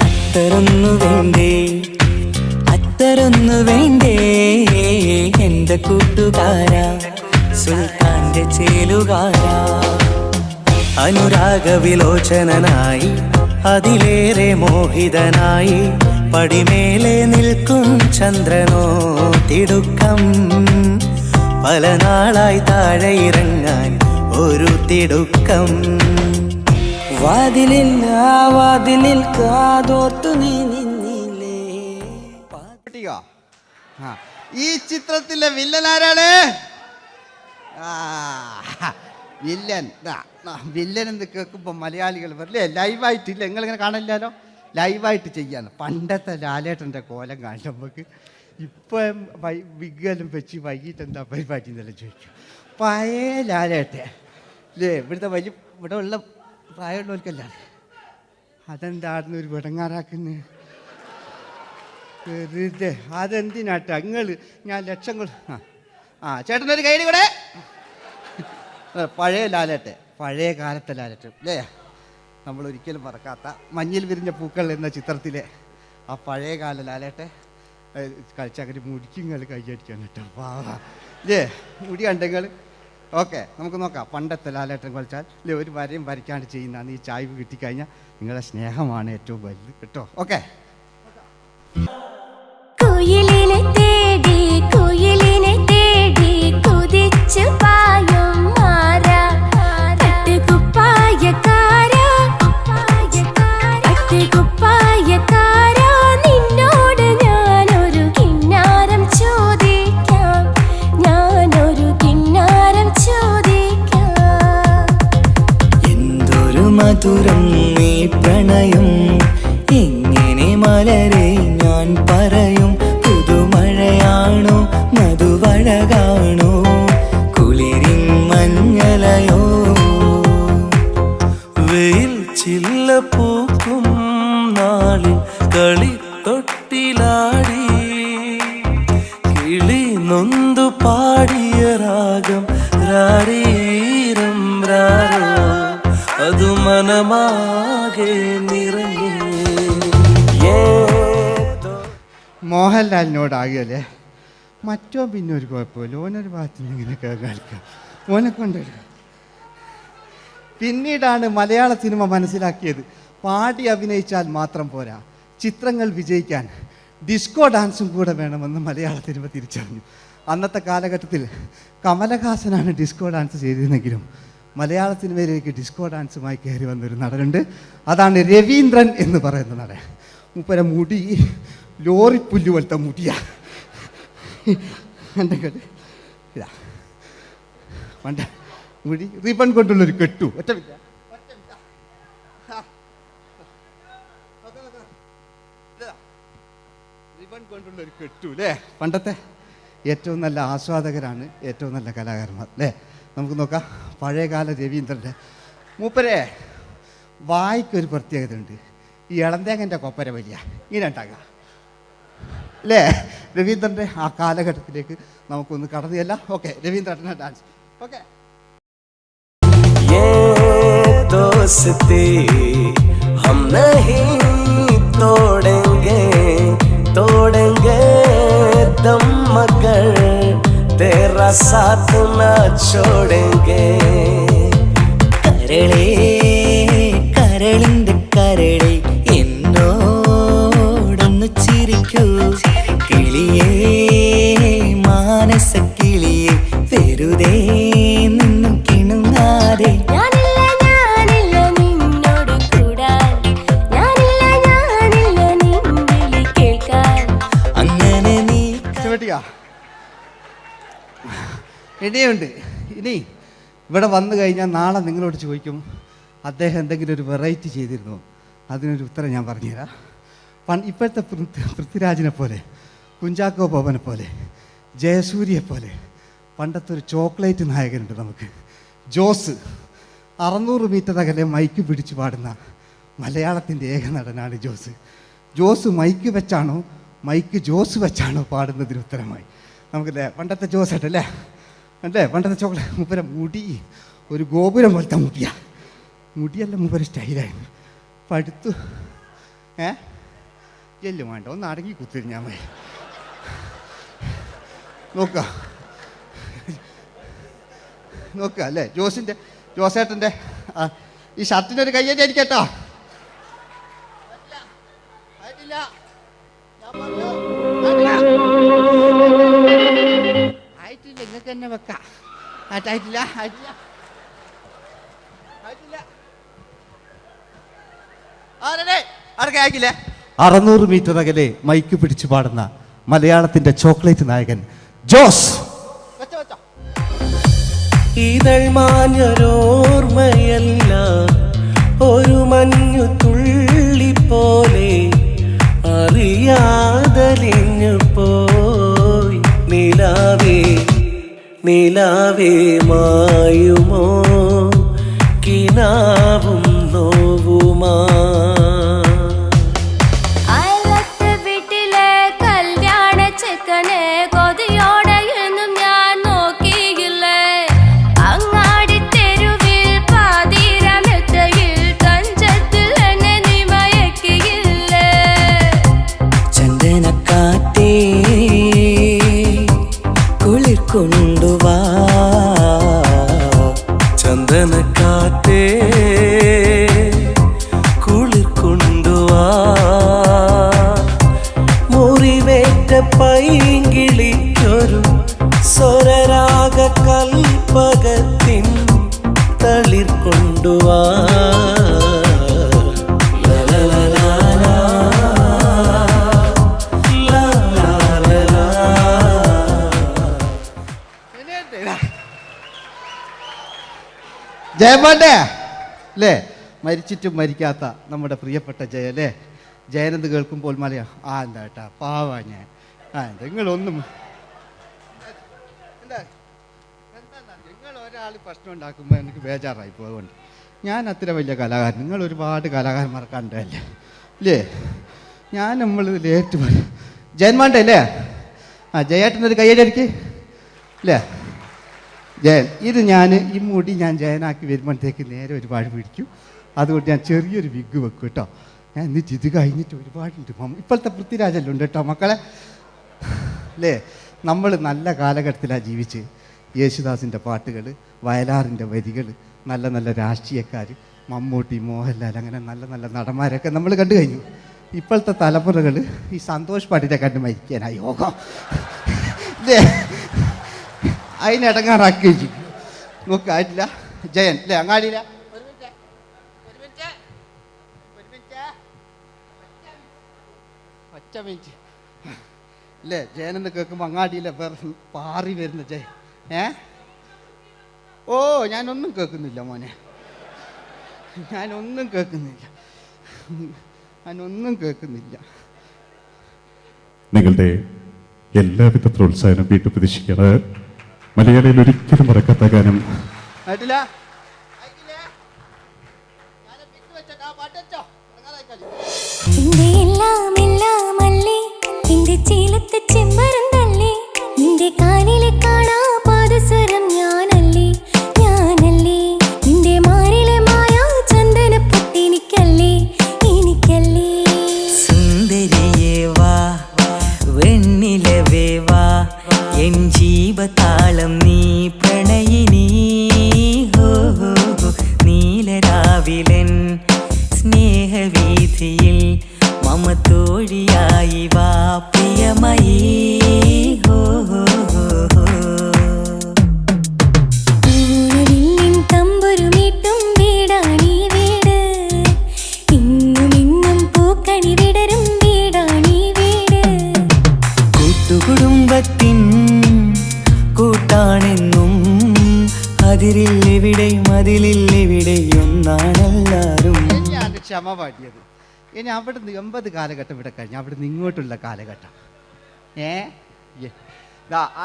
അത്തരൊന്നു വേണ്ടേ, അത്തരൊന്നു വേണ്ടേ എന്റെ കൂട്ടുകാരാ, സുൽത്താന്റെ ചേലുകാരാ. അനുരാഗവിലോചനായി അതിലേറെ മോഹിതനായി പടിമേലെ നിൽക്കും ചന്ദ്രനോ തിടുക്കം. പല നാളായി താഴെ ഇറങ്ങാൻ ഒരു തിടുക്കം. വാതിലിൽ കാതോർത്തു നീ നിന്നില്ലേ. ഈ ചിത്രത്തിലെ വില്ലൻ ആരാണ്? വില്ലൻ എന്ന് കേൾക്കുമ്പോൾ മലയാളികൾ വരില്ലേ ലൈവായിട്ടില്ല, നിങ്ങളിങ്ങനെ കാണില്ലല്ലോ, ലൈവായിട്ട് ചെയ്യാന്ന്. പണ്ടത്തെ ലാലേട്ടൻ്റെ കോലം കാണും നമുക്ക്. ഇപ്പം വിഗ്ഗലും വെച്ച് വൈകിട്ട് എന്താ പരിപാടി എന്നെല്ലാം ചോദിക്കും. പഴയ ലാലേട്ടൻ അല്ലേ, ഇവിടുത്തെ വലിയ ഇവിടെ ഉള്ള പ്രായമുള്ളവർക്കല്ല. അതെന്തായിരുന്നു ഒരു വിടങ്ങാറാക്കുന്നത്? വെറുതെ അതെന്തിനാട്ട നിങ്ങൾ? ഞാൻ ലക്ഷങ്ങൾ ചേട്ടനൊരു കൈഡി കൂടെ. പഴയ ലാലേട്ടെ, പഴയ കാലത്തെ ലാലേട്ട് അല്ലേ, നമ്മൾ ഒരിക്കലും മറക്കാത്ത മഞ്ഞിൽ വിരിഞ്ഞ പൂക്കൾ എന്ന ചിത്രത്തിലെ ആ പഴയ കാല ലാലേട്ടെ കളിച്ചങ്ങനെ മുടിക്കുങ്ങൾ കൈയടിക്കാൻ കേട്ടോ. അല്ലേ മുടി കണ്ടെങ്കിൽ ഓക്കെ. നമുക്ക് നോക്കാം. പണ്ടത്തെ ലാലേട്ടൻ കളിച്ചാൽ അല്ലേ ഒരു വരയും വരയ്ക്കാണ്ട് ചെയ്യുന്നതാണ്. ഈ ചായ്വ് കിട്ടിക്കഴിഞ്ഞാൽ നിങ്ങളുടെ സ്നേഹമാണ് ഏറ്റവും വലുത് കേട്ടോ. ഓക്കെ. കുയിലിനെ തേടി കുയിലിനെ തേടി കുതിച്ചു പായും മാറാ, പട്ടുകുപ്പായക്കാരാ പട്ടുകുപ്പായക്കാരാ, നിന്നോട് ഞാനൊരു കിന്നാരം ചോദിക്കാം, ഞാനൊരു കിന്നാരം ചോദിക്കാം. എന്തൊരു മധുരം നീ പ്രണയം, എങ്ങനെ മലരെ ഞാൻ പറയും. പുതുമഴയാണോ മധുവഴകാണോ കുളിരിൻ മഞ്ഞലയോ. വെയിൽ ചില്ല പൂക്കും നാളിൽ കളിത്തൊട്ടിലാടി കിളി നൊന്തു പാടിയ രാഗം രാരീരം രാരോ, അത് മനമാകെ നിറഞ്ഞേ. മോഹൻലാലിനോടാകുകയല്ലേ. മറ്റോ പിന്നെ ഒരു കുഴപ്പമില്ല, ഓനൊരു ഭാഗത്ത് നിന്ന് ഇങ്ങനെയൊക്കെ കളിക്കാം, ഓനെ കൊണ്ടുവരിക. പിന്നീടാണ് മലയാള സിനിമ മനസ്സിലാക്കിയത് പാടി അഭിനയിച്ചാൽ മാത്രം പോരാ, ചിത്രങ്ങൾ വിജയിക്കാൻ ഡിസ്കോ ഡാൻസും കൂടെ വേണമെന്ന് മലയാള സിനിമ തിരിച്ചറിഞ്ഞു. അന്നത്തെ കാലഘട്ടത്തിൽ കമലഹാസനാണ് ഡിസ്കോ ഡാൻസ് ചെയ്തിരുന്നെങ്കിലും മലയാള സിനിമയിലേക്ക് ഡിസ്കോ ഡാൻസുമായി കയറി വന്നൊരു നടനുണ്ട്. അതാണ് രവീന്ദ്രൻ എന്ന് പറയുന്ന നടൻ. മൂപ്പര മുടി ലോറിപ്പുല്ല് പോലത്തെ മുടിയാ. ഇതാ പണ്ട മുടി റിബൺ കൊണ്ടുള്ളൊരു കെട്ടു. ഒറ്റ റിബൺ കൊണ്ടുള്ളൊരു കെട്ടു അല്ലേ. പണ്ടത്തെ ഏറ്റവും നല്ല ആസ്വാദകരാണ് ഏറ്റവും നല്ല കലാകാരന്മാർ അല്ലേ. നമുക്ക് നോക്കാം പഴയകാല രവീന്ദ്രൻ്റെ. മൂപ്പരെ വായിക്കൊരു പ്രത്യേകതയുണ്ട്, ഈ ഇളന്തേങ്ങൻ്റെ കൊപ്പര വലിയ ഇങ്ങനെ ഉണ്ടാകുക അല്ലേ. രവീന്ദ്രൻ്റെ ആ കാലഘട്ടത്തിലേക്ക് നമുക്കൊന്ന് കടന്നു ചെല്ലാം. ഓക്കെ, രവീന്ദ്രൻ്റെ ഡാൻസ്. ഓക്കെ. दोस्ती हम नहीं तोड़ेंगे तोड़ेंगे दम मगर तेरा साथ ना छोड़ेंगे കരളേ കരളിന്റെ കരളേ എന്നോടൊന്ന് ചിരിക്കൂ കിളിയേ മാനസ കിളിയേ വെറുതെ നിന്നു കിണുങ്ങാതെ ഇനിയുണ്ട്. ഇനി ഇവിടെ വന്നു കഴിഞ്ഞാൽ നാളെ നിങ്ങളോട് ചോദിക്കും അദ്ദേഹം എന്തെങ്കിലും ഒരു വെറൈറ്റി ചെയ്തിരുന്നു. അതിനൊരു ഉത്തരം ഞാൻ പറഞ്ഞുതരാം. ഇപ്പോഴത്തെ പൃഥ്വിരാജിനെ പോലെ, കുഞ്ചാക്കോ ബോബനെ പോലെ, ജയസൂര്യയെ പോലെ പണ്ടത്തെ ഒരു ചോക്ലേറ്റ് നായകനുണ്ട് നമുക്ക്, ജോസ്. 600 മീറ്റർ അകലെ മൈക്ക് പിടിച്ചു പാടുന്ന മലയാളത്തിൻ്റെ ഏക നടനാണ് ജോസ്. ജോസ് മൈക്ക് വെച്ചാണോ മൈക്ക് ജോസ് വെച്ചാണോ പാടുന്നതിന് ഉത്തരമായി നമുക്കല്ലേ പണ്ടത്തെ ജോസ് ആയിട്ടല്ലേ അല്ലേ. പണ്ടത്തെ ചോക്ലേറ്റ് മൂപ്പര മുടി ഒരു ഗോപുരം പോലത്തെ മുടിയാ. മുടിയല്ല മൂപ്പര സ്റ്റൈലായിരുന്നു. പടുത്തു എല്ലും വേണ്ട, ഒന്ന് അടങ്ങി കുത്തിരിഞ്ഞാൽ മതി. നോക്കുക അല്ലേ ജോസേട്ടൻ്റെ ഈ ഷർട്ടിനൊരു കയ്യടി അടിക്കട്ടോ. ആയിട്ടില്ല, നിങ്ങൾക്ക് തന്നെ വെക്കാം. ആയിട്ടില്ല. 600 മീറ്റർ അകലെ മൈക്ക് പിടിച്ചു പാടുന്ന മലയാളത്തിന്റെ ചോക്ലേറ്റ് നായകൻ ജോസ്. ഇതൾ മാഞ്ഞൊരോർമ്മയല്ല ഒരു മഞ്ഞു തുള്ളി പോലെ അറിയാതലിഞ്ഞു പോയി നിലാവേ നിലാവേ മായുമോ കിനാവും നോവുമാ. കൊണ്ടുവാ ചന്ദനക്കാറ്റേ കുളിർ കൊണ്ടുവാ മുറിവേറ്റ പൈങ്കിളിക്കൊരു സ്വരരാഗ കൽപ്പകത്തിൻ തളിർ കൊണ്ടുവാ. ജയമോൻ്റെ അല്ലേ, മരിച്ചിട്ടും മരിക്കാത്ത നമ്മുടെ പ്രിയപ്പെട്ട ജയ അല്ലേ. ജയനെന്ന് കേൾക്കുമ്പോൾ മലയാ എന്താ കേട്ടാ പാവാ ഞാൻ. നിങ്ങളൊന്നും നിങ്ങൾ ഒരാൾ പ്രശ്നം ഉണ്ടാക്കുമ്പോൾ എനിക്ക് ബേജാറായി പോകുന്നുണ്ട്. ഞാൻ അത്ര വലിയ കലാകാരൻ, നിങ്ങൾ ഒരുപാട് കലാകാരന്മാരെ കണ്ടല്ലേ അല്ലേ. നമ്മൾ ലേറ്റ് ജയന്മാൻ്റെ അല്ലേ. ജയേട്ടനൊരു കയ്യടിക്ക് അല്ലേ. ജയൻ ഇത് ഈ മുടി ഞാൻ ജയനാക്കി വരുമ്പോഴത്തേക്ക് നേരെ ഒരുപാട് പിടിക്കും. അതുകൊണ്ട് ഞാൻ ചെറിയൊരു വിഗ് വെക്കും കേട്ടോ. എന്നിട്ട് ഇത് കഴിഞ്ഞിട്ട് ഒരുപാടുണ്ട്. ഇപ്പോഴത്തെ പൃഥ്വിരാജെല്ലാം ഉണ്ട് കേട്ടോ മക്കളെ, അല്ലേ? നമ്മൾ നല്ല കാലഘട്ടത്തിലാണ് ജീവിച്ച്. യേശുദാസിൻ്റെ പാട്ടുകൾ, വയലാറിൻ്റെ വരികൾ, നല്ല നല്ല രാഷ്ട്രീയക്കാർ, മമ്മൂട്ടി, മോഹൻലാൽ, അങ്ങനെ നല്ല നല്ല നടന്മാരൊക്കെ നമ്മൾ കണ്ടു കഴിഞ്ഞു. ഇപ്പോഴത്തെ തലമുറകൾ ഈ സന്തോഷ് പാട്ടിനെ കണ്ട് മരിക്കാനായി യോഗം, അല്ലേ? അതിനിടങ്ങാറാക്കി വെച്ചു നോക്കായിട്ടില്ല. ജയൻ അല്ലേ അങ്ങാടിയില്ല? ഒറ്റ മിനിറ്റ് അല്ലേ? ജയനെന്ന് കേൾക്കുമ്പോൾ അങ്ങാടിയില്ല വേറെ പാറി വരുന്ന ജയൻ. ഓ ഞാനൊന്നും കേൾക്കുന്നില്ല മോനെ, ഞാനൊന്നും കേൾക്കുന്നില്ല. നിങ്ങളുടെ എല്ലാവിധ പ്രോത്സാഹനം വീട്ടു പ്രതീക്ഷിക്കാറ്. മലയാളിയിൽ ഒരിക്കലും മറക്കാത്ത ഗാനം. ജീവതാളം നീ പ്രണയിനി, ഹോ ഹോ ഹോ നീലരാവിലൻ സ്നേഹവീഥിയിൽ മമ തോഴിയായി വാ പ്രിയമയീ, ഹോ ഹോ ഹോ ഹോ. തമ്പുരുമീട്ടും വീടാണീ വീട്, ഇന്നും ഇന്നും പൂക്കണി വിടരും വീടാണീ വീട്. കൂട്ടുകുടുംബത്തിൻ കൂട്ടാണെന്നും അതിരില്ലെവിടെയും അതിലില്ലെവിടെയും ഒന്നാണെല്ലാരും. ഞാൻ ക്ഷമ പാടിയത്. ഇനി അവിടുന്ന് 80 കാലഘട്ടം ഇവിടെ കഴിഞ്ഞു, അവിടുന്ന് ഇങ്ങോട്ടുള്ള കാലഘട്ടം.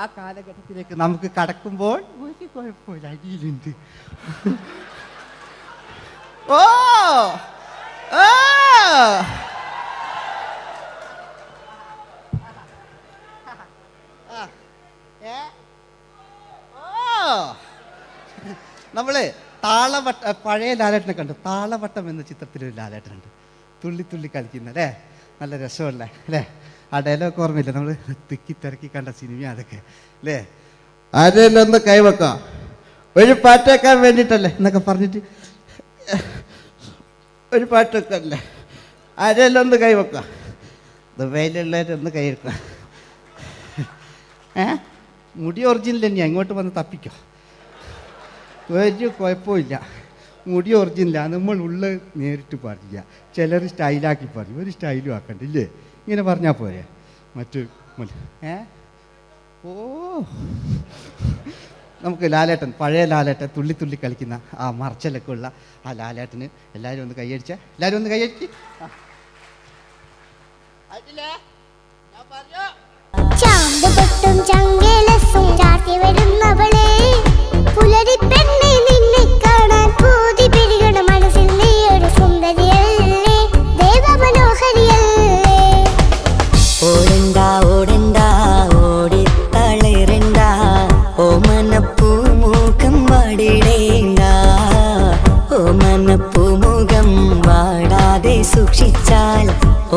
ആ കാലഘട്ടത്തിലേക്ക് നമുക്ക് കടക്കുമ്പോൾ ഒരു കുഴപ്പമില്ല, അടിയിലുണ്ട്. ഓ നമ്മള് താളവട്ട പഴയ ലാലേട്ടനെ കണ്ടു. താളവട്ടം എന്ന ചിത്രത്തിലൊരു ലാലേട്ടനുണ്ട്, തുള്ളി തുള്ളി കളിക്കുന്ന, അല്ലേ? നല്ല രസമല്ലേ, അല്ലേ? ആ ഡയലോഗ് ഓർമ്മയില്ല, നമ്മൾ തിക്കി തിരക്കി കണ്ട സിനിമ അതൊക്കെ, അല്ലേ? ആരെല്ലാം ഒന്ന് കൈവെക്കാം, ഒരു പാട്ടേക്കാൻ വേണ്ടിയിട്ടല്ലേ എന്നൊക്കെ പറഞ്ഞിട്ട് ഒരു പാട്ടൊക്കെ അല്ലേ, ആരെല്ലാം ഒന്ന് കൈവെക്കാം, ദുബൈയിലുള്ളവരൊന്ന് കൈവെക്കാം. മുടി ഒറിജിനൽ തന്നെയാണ്, ഇങ്ങോട്ട് വന്ന് തപ്പിക്കോ, ഒരു കുഴപ്പമില്ല. മുടി ഒറിജിനലാണ്, നമ്മൾ ഉള്ള നേരിട്ട് പറയില്ല. ചിലർ സ്റ്റൈലാക്കി പറയും, ഒരു സ്റ്റൈലും ആക്കണ്ടില്ലേ? ഇങ്ങനെ പറഞ്ഞാൽ പോരെ? മറ്റു ഓ നമുക്ക് ലാലേട്ടൻ, പഴയ ലാലേട്ടൻ, തുള്ളി തുള്ളി കളിക്കുന്ന ആ മറച്ചലൊക്കെ ഉള്ള ആ ലാലേട്ടന് എല്ലാവരും ഒന്ന് കൈയടിച്ച, എല്ലാവരും ഒന്ന് കൈയടിച്ച്. ചാന്തുപൊട്ടും ചങ്കേലസും ചാർത്തി വരുന്നവളെ, പുലരി പെണ്ണെ നിന്നെ കാണാൻ പൂതി പിടികണ മനസ്സിൽ നീ ഒരു സുന്ദരിയല്ലേ, ദേവമനോഹരിയല്ലേ. ഓടണ്ട ഓടണ്ട ഓടിത്തളരണ്ട, ഓമനപ്പൂമുഖം വാടിടേണ്ട, ഓമനപ്പൂമുഖം വാടാതെ സൂക്ഷിച്ചാൽ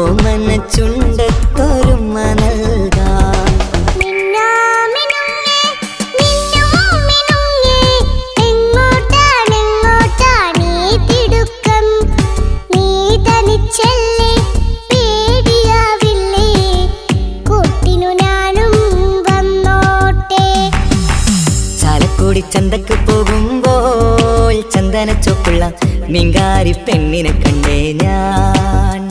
ഓമന ചുണ്ടത്തൊരുമ നൽകാം. ചന്തക്ക് പോകുമ്പോൾ ചന്ദന ചോപ്പുള്ള മീൻകാരി പെണ്ണിനെ കണ്ടേ ഞാൻ,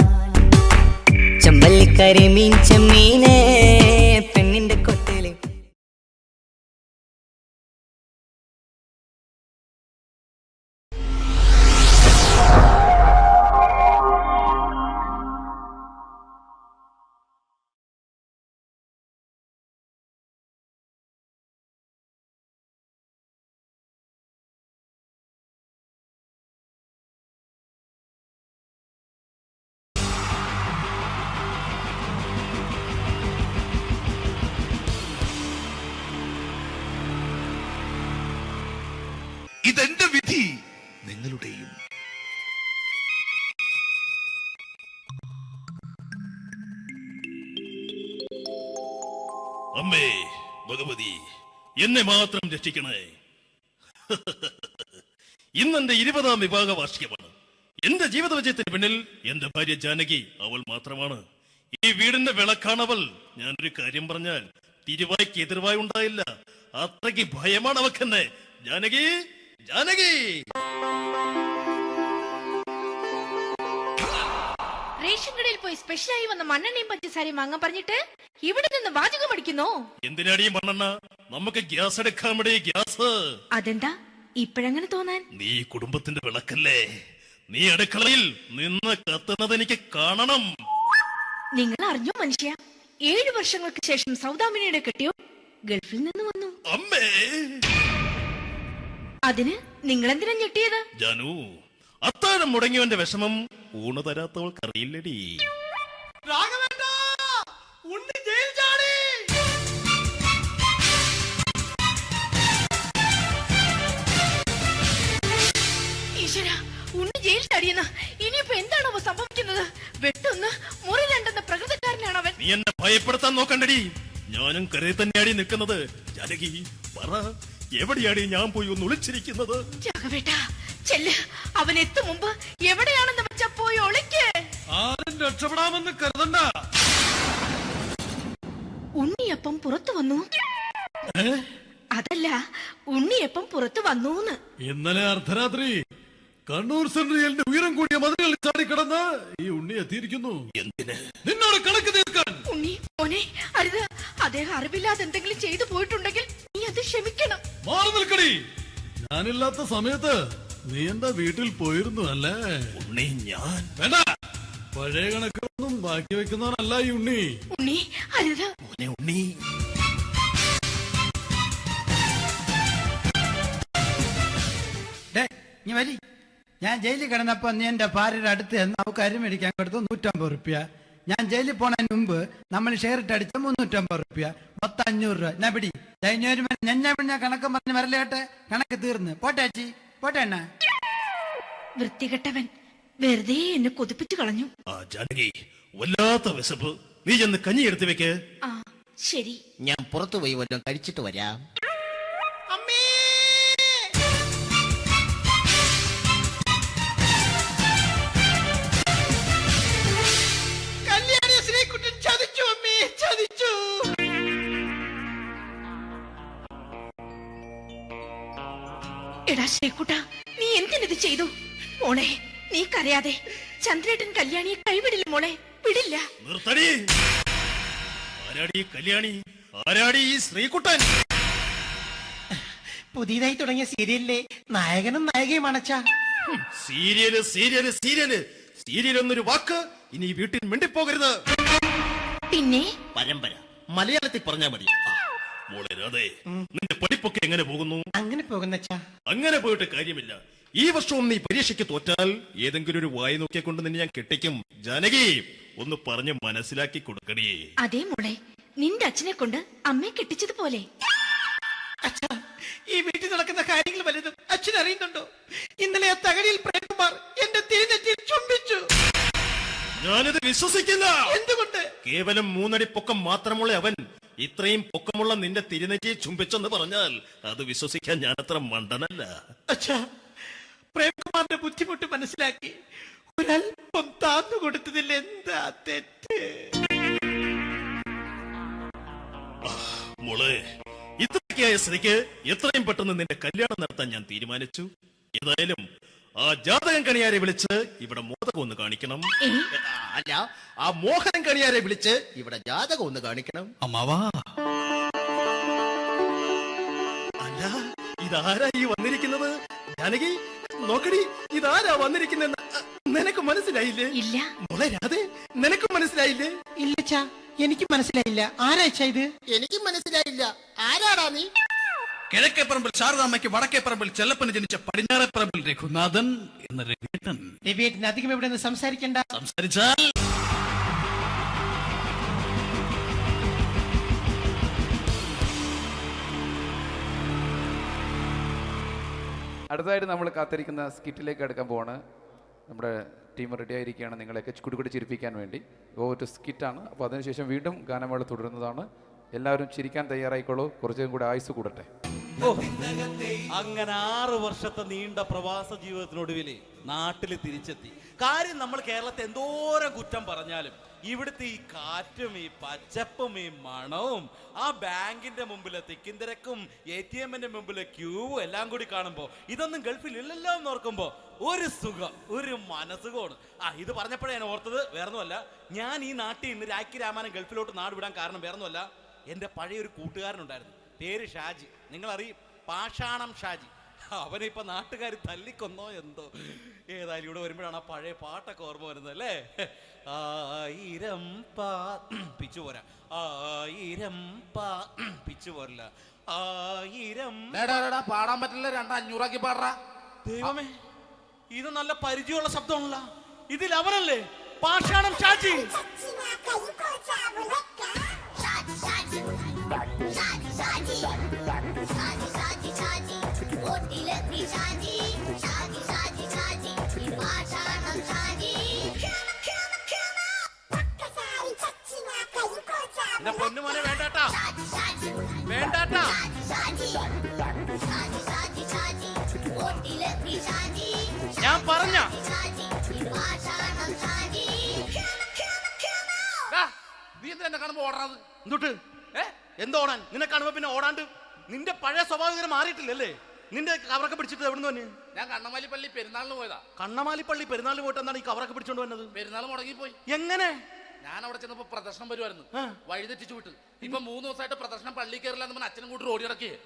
ചമ്പല്ലിക്കരി മീൻ ചെമ്മീനെ പെണ്ണിന്റെ കൊട്ടയില്. ഇതെന്റെ വിധി, നിങ്ങളുടെയും. അമ്മേ ഭഗവതി, എന്നെ മാത്രം രക്ഷിക്കണേ. ഇന്നെന്റെ 20ാം വിവാഹ വാർഷികമാണ്. എന്റെ ജീവിത വിജയത്തിന് പിന്നിൽ എന്റെ ഭാര്യ ജാനകി അവൾ മാത്രമാണ്. ഈ വീടിന്റെ വിളക്കാണവൾ. ഞാനൊരു കാര്യം പറഞ്ഞാൽ തിരുവായ്ക്ക് എതിർവായി ഉണ്ടായില്ല. അത്രയ്ക്ക് ഭയമാണ് അവക്കെന്നെ. ജാനകി, ജാനകി. റേഷൻ കടയിൽ പോയി സ്പെഷ്യലായി വന്ന മണ്ണെണ്ണയും പഞ്ചസാരയും വാങ്ങാൻ പറഞ്ഞിട്ട് ഇവിടെ നിന്ന് വാചകം അടിക്കുന്നോ? എന്തിനാടി മണ്ണെണ്ണ? നമുക്ക് ഗ്യാസ് എടുക്കാൻ വേണ്ടി ഗ്യാസ്. അതെന്താ ഇപ്പഴങ്ങനെ തോന്നാൻ? നീ കുടുംബത്തിന്റെ വിളക്കല്ലേ. നീ അടുക്കളയിൽ നിന്ന് കത്തുന്നത് എനിക്ക് കാണണം. നിങ്ങൾ അറിഞ്ഞോ മനുഷ്യ, 7 വർഷങ്ങൾക്ക് ശേഷം സൗദാമിനിയുടെ കെട്ടിയോ ഗൾഫിൽ നിന്ന് വന്നു. അമ്മേ, അതിന് നിങ്ങൾ എന്തിനാ ഞെട്ടിയത്? ജാനു, അത്താഴം മുടങ്ങിയവന്റെ വിഷമം ഊണ് തരാത്തവൾക്കറിയില്ലടി. ഈശ്വര, ഉണ്ണി ജയിൽ ചാടിയെന്ന്. ഇനിയിപ്പോ എന്താണോ സംഭവിക്കുന്നത്? വെട്ടൊന്ന് മുറി രണ്ടെന്ന പ്രകൃതക്കാരനാണ് അവൻ. നീ എന്നെ ഭയപ്പെടുത്താൻ നോക്കണ്ടടി. ഞാനും കരയിൽ തന്നെയാടി നിൽക്കുന്നത്. ജാനകി, പറ, എവിടെയാടി ഞാൻ പോയി ഒന്ന് ഒളിച്ചിരിക്കുന്നത്? രാഘവേട്ടാ, ചെല്ല്. അവൻ എത്തും മുമ്പ് എവിടെയാണെന്ന് വെച്ചാ പോയി ഒളിക്ക്. ആരും രക്ഷപ്പെടാമെന്ന് കരുതണ്ട. ഉണ്ണിയപ്പം പുറത്തു വന്നു. അതല്ല, ഉണ്ണിയപ്പം പുറത്തു വന്നൂന്ന്. ഇന്നലെ അർദ്ധരാത്രി കണ്ണൂർ സെൻട്രലിന്റെ ഉയരം കൂടിയ മതിലുകളിൽ ചാടിക്കിടന്ന് ഈ ഉണ്ണി എത്തിയിരിക്കുന്നു. എന്തിന്? നിന്നോട് കണക്ക് തീർക്കാൻ. ഉണ്ണി മോനെ, അരുത്. അദ്ദേഹം അറിവില്ലാതെ എന്തെങ്കിലും ചെയ്തു പോയിട്ടുണ്ടെങ്കിൽ നീ അത് ക്ഷമിക്കണം. മാറി നിൽക്കടി. ഞാനില്ലാത്ത സമയത്ത് നീ എന്താ വീട്ടിൽ പോയിരുന്നു അല്ലേ? ഉണ്ണി, ഞാൻ വേണ്ട. പഴയ കണക്കൊന്നും ബാക്കി വെക്കുന്നവനല്ല ഈ ഉണ്ണി. ഉണ്ണി, അരുത്. ഉണ്ണി, ഞാൻ ജയിലിൽ കിടന്നപ്പോ നീ എന്റെ ഭാര്യയുടെ അടുത്ത് നമുക്ക് അരി മേടിക്കാൻ കൊടുത്തു 150 റുപ്യ. ഞാൻ ജയിലിൽ പോണതിന് മുമ്പ് നമ്മൾ ഷെയർ ഇട്ട് അടിച്ച 350 റുപ്യ, മൊത്തം 500 രൂപ. ഞാൻ പിടി ഞാൻ കണക്ക് പറഞ്ഞ് വരലേട്ടെ. കണക്ക് തീർന്ന് പോട്ടെ ചേച്ചി, പോട്ടെ എണ്ണ. വൃത്തികെട്ടവൻ വെറുതെ എന്നെ കൊതിപ്പിച്ചു കളഞ്ഞു. ജാനകി, വല്ലാത്ത വിശപ്പ്. നീ ചെന്ന് കഞ്ഞി എടുത്ത് വെക്ക്. ആ ശരി. ഞാൻ പുറത്തു പോയി വല്ലതും കഴിച്ചിട്ട് വരാം. എടാ ശ്രീകുട്ട, നീ എന്തിനത് ചെയ്തു? മോളെ, നീ കരയാതെ. ചന്ദ്രേട്ടൻ കല്യാണിയെ കൈവിടില്ല മോളെ, വിടില്ല. നിർത്തടി. ആരാടി കല്യാണി? ആരാടി ഈ ശ്രീകുട്ടൻ? പുതിയതായി തുടങ്ങിയ സീരിയലിലെ നായകനും നായികയും അണച്ചാ. സീരിയല് സീരിയല് സീരിയല് സീരിയൽ എന്നൊരു വാക്ക് ഇനി വീട്ടിൽ മിണ്ടിപ്പോകരുത്. പിന്നെ പരമ്പര മലയാളത്തിൽ പറഞ്ഞാ മതി. മോളെ രാധേ, നിന്റെ പഠിപ്പൊക്കെ എങ്ങനെ പോകുന്നു? അങ്ങനെ പോകുന്നച്ചാ. അങ്ങനെ പോയിട്ട് കാര്യമില്ല. ഈ വർഷവും നീ പരീക്ഷയ്ക്ക് തോറ്റാൽ ഏതെങ്കിലും ഒരു വായി നോക്കിയെ കൊണ്ട് നിന്നെ ഞാൻ കെട്ടിക്കും. ജാനകി, ഒന്ന് പറഞ്ഞ് മനസ്സിലാക്കി കൊടുക്കണേ. അതേ മോളെ, നിന്റെ അച്ഛനെ കൊണ്ട് അമ്മയെ കെട്ടിച്ചതുപോലെ. അച്ഛാ, ഈ വീട്ടിൽ നടക്കുന്ന കാര്യങ്ങൾ വലുതും അച്ഛൻ അറിയുന്നുണ്ടോ? ഇന്നലെ ആ തകഴിയിൽ പ്രേംകുമാർ എന്റെ തിരുനെറ്റിയിൽ ചുംബിച്ചു. ഞാനിത് വിശ്വസിക്കില്ല. എന്തുകൊണ്ട്? കേവലം 3 അടി പൊക്കം മാത്രമുള്ള അവൻ ഇത്രയും പൊക്കമുള്ള നിന്റെ തിരുനെറ്റിയെ ചുംബിച്ചെന്ന് പറഞ്ഞാൽ അത് വിശ്വസിക്കാൻ ഞാൻ അത്ര മണ്ടനല്ല. അച്ഛാ, പ്രേംകുമാറിന്റെ ബുദ്ധിമുട്ട് മനസ്സിലാക്കി ഒരല്പം താന്നു കൊടുത്തതിൽ എന്താ തെറ്റ്? മോളെ, ഇത്രയ്ക്കായ സ്ഥിതിക്ക് എത്രയും പെട്ടെന്ന് നിന്റെ കല്യാണം നടത്താൻ ഞാൻ തീരുമാനിച്ചു. ഏതായാലും ആ ജാതകം കണിയാരെ വിളിച്ച് ഇവിടെ മോദകം ഒന്ന് കാണിക്കണം. അല്ല, ആ മോഹനം കണിയാരെ വിളിച്ച് ഇവിടെ ജാതകം ഒന്ന് കാണിക്കണം. അമ്മാവാ, അല്ല, ഇതാരാ ഈ വന്നിരിക്കുന്നത്? ജാനകി, നോക്കടി, ഇതാരാ വന്നിരിക്കുന്നെന്ന് നിനക്ക് മനസ്സിലായില്ലേ? ഇല്ല. മോളെ രാധേ, നിനക്ക് മനസ്സിലായില്ലേ? ഇല്ലച്ചാ, എനിക്ക് മനസ്സിലായില്ല. ആരാച്ചാ ഇത്? എനിക്കും മനസ്സിലായില്ല. ആരാടാ നീ? കിഴക്കേപ്പറമ്പിൽ ശാരദാമ്മയ്ക്ക് വടക്കേപ്പറമ്പിൽ ചെല്ലപ്പന് ജനിച്ച പടിഞ്ഞാറേപ്പറമ്പിൽ രഘുനാഥൻ എന്ന രവിയേട്ടൻ. രവിയേട്ടൻ അധികം ഇവിടെ നിന്ന് സംസാരിക്കണ്ട. സംസാരിച്ചാൽ അടുത്തതായിട്ട് നമ്മൾ കാത്തിരിക്കുന്ന സ്കിറ്റിലേക്ക് അടുക്കാൻ പോവാണ്. നമ്മുടെ ടീം റെഡി ആയിരിക്കുകയാണ് നിങ്ങളെയൊക്കെ കുടുകുടി ചിരിപ്പിക്കാൻ വേണ്ടി. ഒരു സ്കിറ്റാണ്. അപ്പോൾ അതിനുശേഷം വീണ്ടും ഗാനമേള തുടരുന്നതാണ്. എല്ലാവരും ചിരിക്കാൻ തയ്യാറായിക്കോളൂ. കുറച്ചും കൂടെ ആയുസ് കൂടട്ടെ. അങ്ങനെ 6 വർഷത്തെ നീണ്ട പ്രവാസ ജീവിതത്തിനൊടുവിൽ നാട്ടിൽ തിരിച്ചെത്തി. കാര്യം നമ്മൾ കേരളത്തെ എന്തോരം കുറ്റം പറഞ്ഞാലും ഇവിടുത്തെ ഈ കാറ്റും ഈ പച്ചപ്പും ഈ മണവും ആ ബാങ്കിന്റെ മുമ്പിലെ തിക്കും തിരക്കും ATM-ന്റെ മുമ്പിലെ ക്യൂവും എല്ലാം കൂടി കാണുമ്പോൾ ഇതൊന്നും ഗൾഫിൽ ഇല്ലല്ലോ എന്ന് ഓർക്കുമ്പോൾ ഒരു സുഖം, ഒരു മനസുഖമാണ്. ഇത് പറഞ്ഞപ്പോഴേ ഞാൻ ഓർത്തത് വേറൊന്നുമല്ല, ഞാൻ ഈ നാട്ടിൽ ഇന്ന് രാഖി രാമായണം ഗൾഫിലോട്ട് നാട് വിടാൻ കാരണം വേറൊന്നുമല്ല, എൻ്റെ പഴയ ഒരു കൂട്ടുകാരനുണ്ടായിരുന്നു, പേര് ഷാജി. നിങ്ങളറിയും, പാഷാണം ഷാജി. അവനെ ഇപ്പൊ നാട്ടുകാർ തല്ലിക്കൊന്നോ എന്തോ. ഏതായാലും ഇവിടെ വരുമ്പോഴാണ് ആ പഴയ പാട്ടൊക്കെ ഓർമ്മ വരുന്നത് അല്ലേ. 1000 പിച്ചു പോരാ, 1000 പിച്ചു പോരില്ല, 1000 പാടാൻ പറ്റില്ല, 200 പാടാ. ദൈവമേ, ഇത് നല്ല പരിചയമുള്ള ശബ്ദമാണല്ലോ. ഇതിൽ അവനല്ലേ പാഷാണം ഷാജി? എന്റെ പൊന്നുമോനെ വേണ്ടാട്ടാ, വേണ്ടാട്ടാ. ഞാൻ പറഞ്ഞ നീ എന്തിനാ കാണുമ്പോ ഓടാത്? എന്തൊട്ട് എന്തോടാൻ? നിന്നെ കാണുമ്പോ പിന്നെ ഓടാണ്ട് നിന്റെ പഴയ സ്വഭാവം ഇങ്ങനെ മാറിയിട്ടില്ലല്ലേ? നിന്റെ കവറൊക്കെ പിടിച്ചിട്ട് എവിടെ നിന്ന്? ഞാൻ കണ്ണമാലി പള്ളി പെരുന്നാളിന് പോയതാ. കണ്ണമാലി പള്ളി പെരുന്നാളിന് പോയിട്ട് എന്താണ് ഈ കവറൊക്കെ പിടിച്ചോണ്ട് വന്നത്? പെരുന്നാൾ മുടങ്ങിപ്പോയി. എങ്ങനെ? ഞാൻ അവിടെ ചെന്നപ്പോ പ്രദർശനം വരുമായിരുന്നു, വഴി തെറ്റിച്ചു വിട്ട്. ഇപ്പൊ 3 ദിവസമായിട്ട് പ്രദർശനം പള്ളി കയറില്ല എന്ന് അച്ഛനും കൂട്ടി ഓടി ഇറക്കിയേ.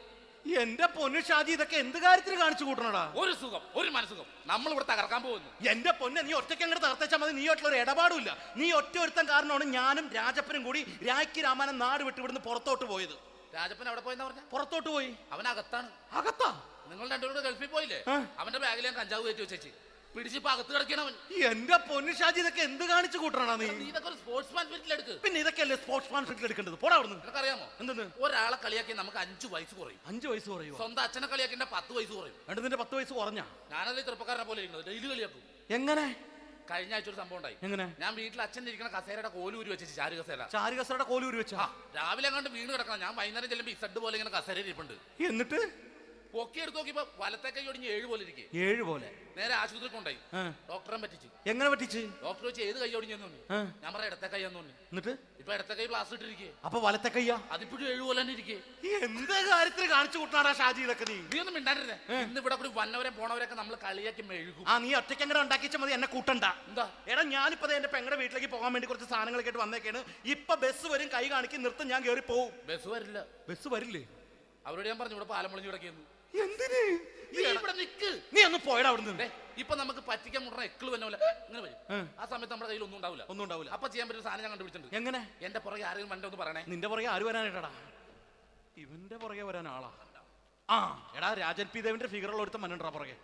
എന്റെ പൊന്നു ഷാജി, ഇതൊക്കെ എന്ത് കാര്യത്തിന് കാണിച്ചു കൂട്ടണടാ? ഒരു സുഖം, ഒരു മനസുഖം. നമ്മൾ ഇവിടെ തകർക്കാൻ പോകുന്നു. എന്റെ പൊന്നെ, നീ ഒറ്റയ്ക്ക് അങ്ങോട്ട് തകർത്തേച്ചാൽ മതി. നീ ഒറ്റ ഒരു ഇടപാടുമില്ല. നീ ഒറ്റ ഒരുത്തൻ കാരണമാണ് ഞാനും രാജപ്പനും കൂടി രാഖി രാമായണം നാട് വിട്ട് ഇവിടുന്ന് പുറത്തോട്ട് പോയത്. രാജപ്പൻ എവിടെ പോയെന്നാ പറഞ്ഞ? പുറത്തോട്ട് പോയി. അവനകത്താണ്. അകത്താ? നിങ്ങൾ രണ്ടുപേരും ഗൾഫിൽ പോയില്ലേ? അവന്റെ ബാഗിൽ ഞാൻ കഞ്ചാവ് കയറ്റി വെച്ചേച്ച് പിടിച്ചിപ്പോ അകത്ത് കിടക്കണവൻ. എന്റെ പൊന്നു ഷാജി, ഇതൊക്കെ എന്ത് കാണിച്ചു കൂട്ടണ നീ? ഇതൊക്കെ ഒരു സ്പോർട്സ്മാൻ ഫീൽഡിൽ എടുക്ക്. പിന്നെ ഇതൊക്കെയല്ലേ സ്പോർട്സ്മാൻ ഫീൽഡിൽ എടുക്കേണ്ടത്? പോടാ അവിടുന്ന്. നിനക്കറിയാമോ എന്തെന്ന്? ഒരാളെ കളിയാക്കി നമുക്ക് 5 വയസ്സ് കുറയും. 5 വയസ്സ് കുറയും? സ്വന്തം അച്ഛനെ കളിയാക്കി 10 വയസ്സ് കുറയും. എന്നിട്ട് നിന്റെ 10 വയസ്സ് കുറഞ്ഞ? ഞാനത് ചെറുപ്പക്കാരനെ പോലെ ഇരിക്കുന്നത്, ഡെയിലി കളിയാക്കും. എങ്ങനെ? കഴിഞ്ഞ ആഴ്ച ഒരു സംഭവം ഉണ്ടായി. എങ്ങനെ? ഞാൻ വീട്ടിൽ അച്ഛൻ ഇരിക്കുന്ന കസേരയുടെ കോലൂരി വെച്ചു. ചാരു കസേരയുടെ കോലൂരി വെച്ചാ? രാവിലെ കണ്ട് വീണ് കിടക്കണം. ഞാൻ വൈകുന്നേരം ചെല്ലുമ്പോ ഇസഡ് പോലെ ഇങ്ങനെ കസേര ഇരിപ്പുണ്ട്. എന്നിട്ട് പൊക്കി എടുത്ത് നോക്കിയപ്പോ വലത്തെ കൈ ഒടിഞ്ഞ് 7 പോലെ ഇരിക്കും. 7 പോലെ? നേരെ ആശുപത്രി കൊണ്ടായി. ഡോക്ടറെ പറ്റിച്ചു. എങ്ങനെ പറ്റിച്ച്? ഡോക്ടർ വെച്ച് ഏത് കൈ ഒടിഞ്ഞെന്ന് തോന്നി. ഞാൻ പറയാം ഇടത്തെ കൈ എന്ന് തോന്നി. എന്നിട്ട് ഇപ്പൊ ഇടത്തെ കൈ പ്ലാസ്റ്റർ ഇട്ടിരിക്കേ. അപ്പൊ വലത്തെ കയ്യാ? അതിപ്പോഴും 7 പോലെ തന്നെ ഇരിക്കേ. എന്ത് കാര്യത്തിന് കാണിച്ചു കൂട്ടാടാ ഷാജി ഇതൊക്കെ? നീ ഒന്നും മിണ്ടായിരുന്നേ. ഇന്ന് ഇവിടെ കൂടി വന്നവരെ പോണവരൊക്കെ നമ്മൾ കളിയാക്കി മെഴുകും. നീ ഒറ്റയ്ക്ക് അങ്ങനെ ഉണ്ടാക്കിച്ച മതി, എന്നെ കൂട്ടണ്ട. എന്താ? എടാ, ഞാനിപ്പോ എന്റെ പെങ്ങളുടെ വീട്ടിലേക്ക് പോകാൻ വേണ്ടി കുറച്ച് സാധനങ്ങളൊക്കെ ആയിട്ട് വന്നേക്കാണ്. ഇപ്പൊ ബസ് വരും, കൈ കാണിക്കും, നിർത്തും, ഞാൻ കയറി പോവും. ബസ് വരില്ല. ബസ് വരില്ലേ? അവരോട് ഞാൻ പറഞ്ഞു ഇവിടെ പാലം പൊളിഞ്ഞു കിടക്കുന്നു. എന്തിന്? ഇവിടെ നിക്ക്. നീ ഒന്ന് പോയടാ അവിടുന്ന്. ഇപ്പൊ നമുക്ക് പറ്റിക്കാൻ മുട്ട എക്കള് വന്ന പോലെ ഇങ്ങനെ വരും. ആ സമയത്ത് നമ്മുടെ കയ്യിൽ ഒന്നും ഉണ്ടാവില്ല. അപ്പൊ ചെയ്യാൻ പറ്റുന്ന സാധനം ഞാൻ കണ്ടുപിടിച്ചിട്ടുണ്ട്. എങ്ങനെ? എന്റെ പുറകെ ആരെങ്കിലും വണ്ടി ഒന്ന് പറയണേ. നിന്റെ പുറകെ ആര് വരാനായിട്ടാടാ? ഇവന്റെ പുറകെ വരാൻ ആളാ? എടാ, രാജൻ പി ദേവിന്റെ ഫിഗറുള്ള ഒരുത്ത മനുണ്ടാ പുറകെ.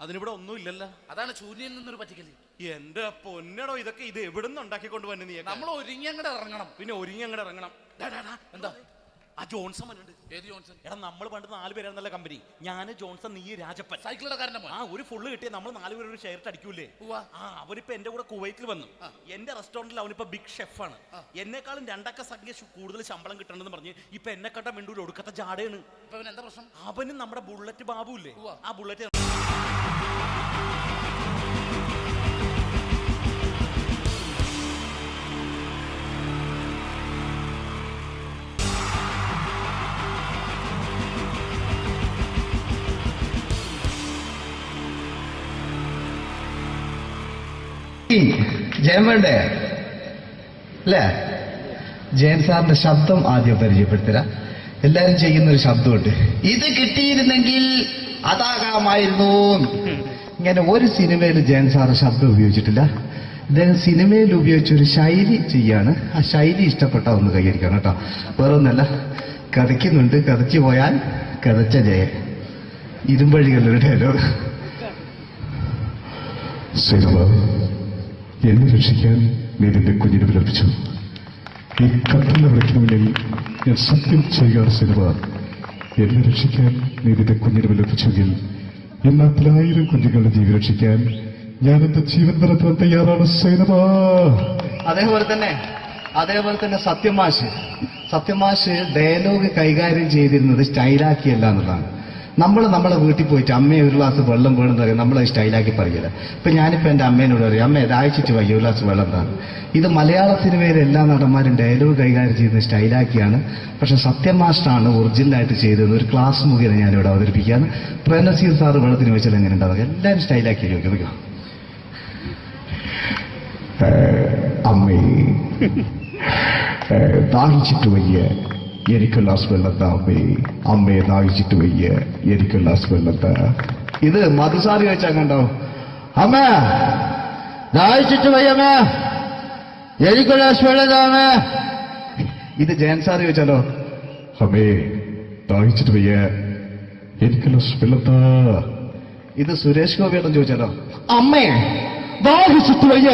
അതിനിവിടെ ഒന്നും ഇല്ലല്ലോ. അതാണ് ശൂന്യയിൽ നിന്നൊരു പറ്റിക്കല്. എന്റെ പൊന്നടോ, ഇതൊക്കെ ഇത് എവിടുന്ന് ഉണ്ടാക്കിക്കൊണ്ട് വന്നു? നീ നമ്മൾ ഒരുങ്ങി അങ്ങോട്ട് ഇറങ്ങണം. പിന്നെ ഒരുങ്ങി അങ്ങോട്ട് ഇറങ്ങണം. എന്താ? ആ ജോൺസൺ ഉണ്ട്. ഏത് ജോൺസൺ? എടാ, നമ്മൾ പണ്ട് 4 പേരായിരുന്നല്ല കമ്പനി. ഞാൻ, ജോൺസൺ, നീ, രാജപ്പൻ. സൈക്കിളുടെ കാരന്റെ മോൻ. ഒരു ഫുള്ള് കിട്ടിയ നമ്മൾ 4 പേര് ഒരു ഷെയർട്ട് അടിക്കൂലേ? അവനിപ്പോ എന്റെ കൂടെ കുവൈറ്റിൽ വന്നു. എന്റെ റെസ്റ്റോറന്റിൽ അവനിപ്പോ ബിഗ് ഷെഫാണ്. എന്നെക്കാളും 2 അക്ക സംഖ്യ കൂടുതൽ ശമ്പളം കിട്ടണമെന്ന് പറഞ്ഞ് ഇപ്പൊ എന്നെ കണ്ട മിണ്ടൂര് ഒടുക്കത്തെ ജാടയാണ്. എന്താ പ്രശ്നം? അവന് നമ്മുടെ ബുള്ളറ്റ് ബാബു ഇല്ലേ, ആ ബുള്ളറ്റ് ജയം വേണ്ടേ അല്ലേ? ജയൻ സാറിന്റെ ശബ്ദം ആദ്യം പരിചയപ്പെടുത്തില്ല. എല്ലാരും ചെയ്യുന്ന ഒരു ശബ്ദമുണ്ട്, ഇത് കിട്ടിയിരുന്നെങ്കിൽ അതാകാമായിരുന്നു. ഇങ്ങനെ ഒരു സിനിമയിൽ ജയൻ സാറ് ശബ്ദം ഉപയോഗിച്ചിട്ടില്ല. അദ്ദേഹം സിനിമയിൽ ഉപയോഗിച്ചൊരു ശൈലി ചെയ്യാണ്. ആ ശൈലി ഇഷ്ടപ്പെട്ട ഒന്ന് കൈകരിക്കണം കേട്ടോ. വേറെ ഒന്നല്ല, കഥയ്ക്കുന്നുണ്ട്, കഥച്ചു പോയാൽ കഥച്ച ജയ. ഇരുമ്പഴികളുടെ ഡയലോഗ്. സേനബ, എന്നെ രക്ഷിക്കാൻ നീ നിന്റെ കുഞ്ഞിനെ വിലപിച്ചു. ഈ കത്തുന്ന വിളക്കിന് മുന്നിൽ ഞാൻ സത്യം ചെയ്യുകയാണ് സേനബ. എന്നെ രക്ഷിക്കാൻ നീ നിന്റെ കുഞ്ഞിനെ വിലപിച്ചെങ്കിൽ എന്നാൽ 1000 കുഞ്ഞുങ്ങളുടെ ജീവൻ രക്ഷിക്കാൻ ഞാൻ എന്റെ ജീവൻ നടത്താൻ തയ്യാറാണ് സേനബ. അതേപോലെ തന്നെ സത്യമാഷ് ഡയലോഗ് കൈകാര്യം ചെയ്തിരുന്നത് സ്റ്റൈലാക്കിയല്ല എന്നുള്ളതാണ്. നമ്മളെ വീട്ടിൽ പോയിട്ട് അമ്മയെ ഒരു ഗ്ലാസ് വെള്ളം വേണമെന്ന് പറയും, നമ്മളത് സ്റ്റൈലാക്കി പറയില്ല. ഇപ്പൊ ഞാനിപ്പോ എന്റെ അമ്മേനോട് പറയും, അമ്മ ദാഹിച്ചിട്ട് വയ്യ ഒരു ഗ്ലാസ് വെള്ളം എന്താണ്. ഇത് മലയാള സിനിമയിലെ എല്ലാ നടന്മാരും ഡയലോഗ് കൈകാര്യം ചെയ്യുന്നത് സ്റ്റൈലാക്കിയാണ്. പക്ഷെ സത്യം മാസ്റ്ററാണ് ഒറിജിനലായിട്ട് ചെയ്തത്. ഒരു ക്ലാസ് മുഖേന ഞാനിവിടെ അവതരിപ്പിക്കുകയാണ്. പ്രേംനസീർ സാറ് വെള്ളത്തിന് വെച്ചാൽ എങ്ങനെ ഉണ്ടാവുക, എല്ലാവരും സ്റ്റൈലാക്കി ചോദിക്കുക. അമ്മേ, ദാഹിച്ചിട്ട് വയ്യ, എനിക്ക് ഗ്ലാസ് വെള്ളം താ അമ്മേ. അമ്മയെ ദാഹിച്ചിട്ട് വയ്യ, എനിക്ക് ഗ്ലാസ് വെള്ളം താ. ഇത് മധുസാറി ചോദിച്ചാൽ കണ്ടോ, അമ്മ ദാഹിച്ചിട്ട് വയ്യമ്മേ, എനിക്ക് ഗ്ലാസ് വെള്ളം താ അമ്മേ. ഇത് ജയൻ സാർ ചോദിച്ചാലോ, അമ്മേ ദാഹിച്ചിട്ട് വയ്യ, എനിക്ക് ഗ്ലാസ് വെള്ളം താ. ഇത് സുരേഷ് ഗോപിയേട്ടൻ ചോദിച്ചാലോ, അമ്മേ ദാഹിച്ചിട്ട് വയ്യ,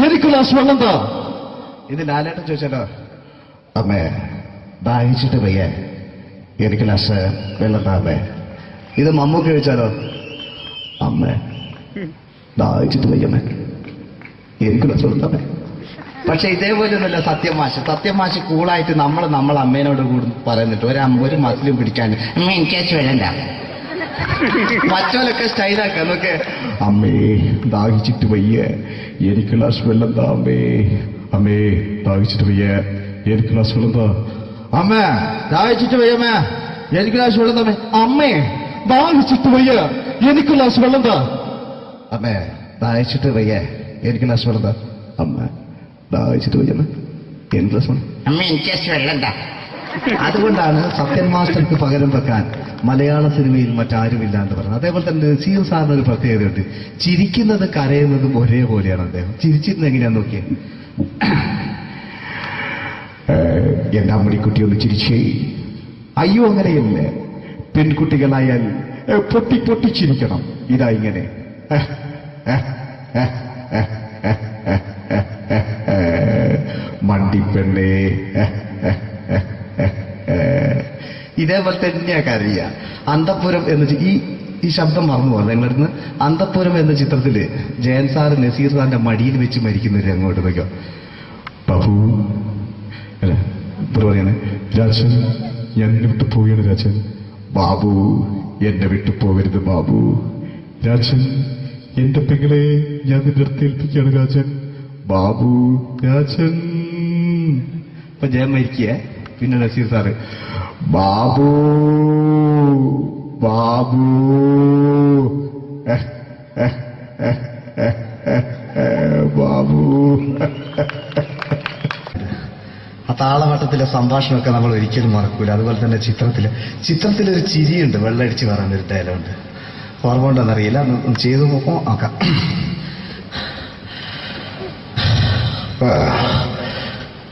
എനിക്ക് ഗ്ലാസ് വെള്ളം താ. ഇത് ലാലേട്ടൻ ചോദിച്ചാലോ, അമ്മേ ദാഹിച്ചിട്ട് വയ്യ, എനിക്ക് ഗ്ലാസ് വെള്ളം താ അമ്മേ. ഇത് മമ്മൂക്ക് ചോദിച്ചാലോ, അമ്മേ ദാഹിച്ചിട്ട് വയ്യമ്മേ, എനിക്ക് ഗ്ലാസ് വെള്ളം താ അമ്മേ. പക്ഷെ ഇതേപോലെ ഒന്നുമല്ല സത്യമാഷ് കൂളായിട്ട് നമ്മളെ അമ്മേനോട് കൂടി പറയുന്നിട്ട് ഒരു മസിലും പിടിക്കാൻ അമ്മ എനിക്ക് വേണ്ട. മറ്റോലൊക്കെ സ്റ്റൈലാക്കാം നോക്കെ. അമ്മേ ദാഹിച്ചിട്ട് വയ്യ, എനിക്ക് ഗ്ലാസ് വെള്ളം താ അമ്മേ. അമ്മേ ദാഹിച്ചിട്ട് വയ്യ, എനിക്ക് ഗ്ലാസ് വെള്ളം താ. അമ്മ ദാഹിച്ചിട്ട് വയ്യമ്മേ, എനിക്ക് ഗ്ലാസ് വെള്ളം തമ്മേ. അമ്മേ ദാഹിച്ചിട്ട് വയ്യ, എനിക്ക് ഗ്ലാസ് വെള്ളം താ. അമ്മേ ദാഹിച്ചിട്ട് വയ്യ, എനിക്ക് ഗ്ലാസ് വെള്ളം താ. അമ്മ ദാഹിച്ചിട്ട് വയ്യമ്മേ, എനിക്ക് ഗ്ലാസ് വെള്ളം. അമ്മ എനിക്ക് വെള്ളം താ. അതുകൊണ്ടാണ് സത്യൻ മാസ്റ്റർക്ക് പകരം വെക്കാൻ മലയാള സിനിമയിൽ മറ്റാരുമില്ല എന്ന് പറയുന്നത്. അതേപോലെ തന്നെ നസീർ സാറിന് ഒരു പ്രത്യേകതയുണ്ട്, ചിരിക്കുന്നത് കരയുന്നതും ഒരേപോലെയാണ് അദ്ദേഹം. ചിരിച്ചിരുന്നത് എങ്ങനെയാന്ന് നോക്കിയേ. എന്റെ അമ്മടിക്കുട്ടി ഒന്ന് ചിരിച്ചേ. അയ്യോ അങ്ങനെയല്ല, പെൺകുട്ടികളായാൽ പൊട്ടി പൊട്ടിച്ചിരിക്കണം. ഇതാ ഇങ്ങനെ മണ്ടിപ്പെണ്ണേ. ഇതേപോലെ തന്നെയാ കരയ. അന്തപ്പുരം എന്ന ഈ ശബ്ദം മറന്നു പോകുന്നത് നിങ്ങളിരുന്ന്. അന്തപ്പുരം എന്ന ചിത്രത്തില് ജയൻ സാർ നസീർ സാറിന്റെ മടിയിൽ വെച്ച് മരിക്കുന്നവര് അങ്ങോട്ട് നോക്കോ. ബാബു അല്ല പറയാണ്, രാജൻ ഞാൻ എന്നെ വിട്ടു പോവുകയാണ് രാജൻ. ബാബു എന്നെ വിട്ടു പോകരുത് ബാബു. രാജൻ എന്റെ പെങ്ങളെ ഞാൻ നിന്റെ അടുത്ത് ഏൽപ്പിക്കുകയാണ് രാജൻ. ബാബു രാജൻ. ഇപ്പൊ ജയൻ മരിക്കേ, പിന്നെ നസീർ സാറ് ബാബു ബാബു ബാബു. ആ താളവട്ടത്തിലെ സംഭാഷണമൊക്കെ നമ്മൾ ഒരിക്കലും മറക്കൂല. അതുപോലെ തന്നെ ചിത്രത്തിലൊരു ചിരിയുണ്ട്, വെള്ളടിച്ച് പറയുന്നൊരു ഡയലോഗുണ്ട്. ഓർമ്മ ഉണ്ടെന്നറിയില്ല, ചെയ്തു നോക്കാം.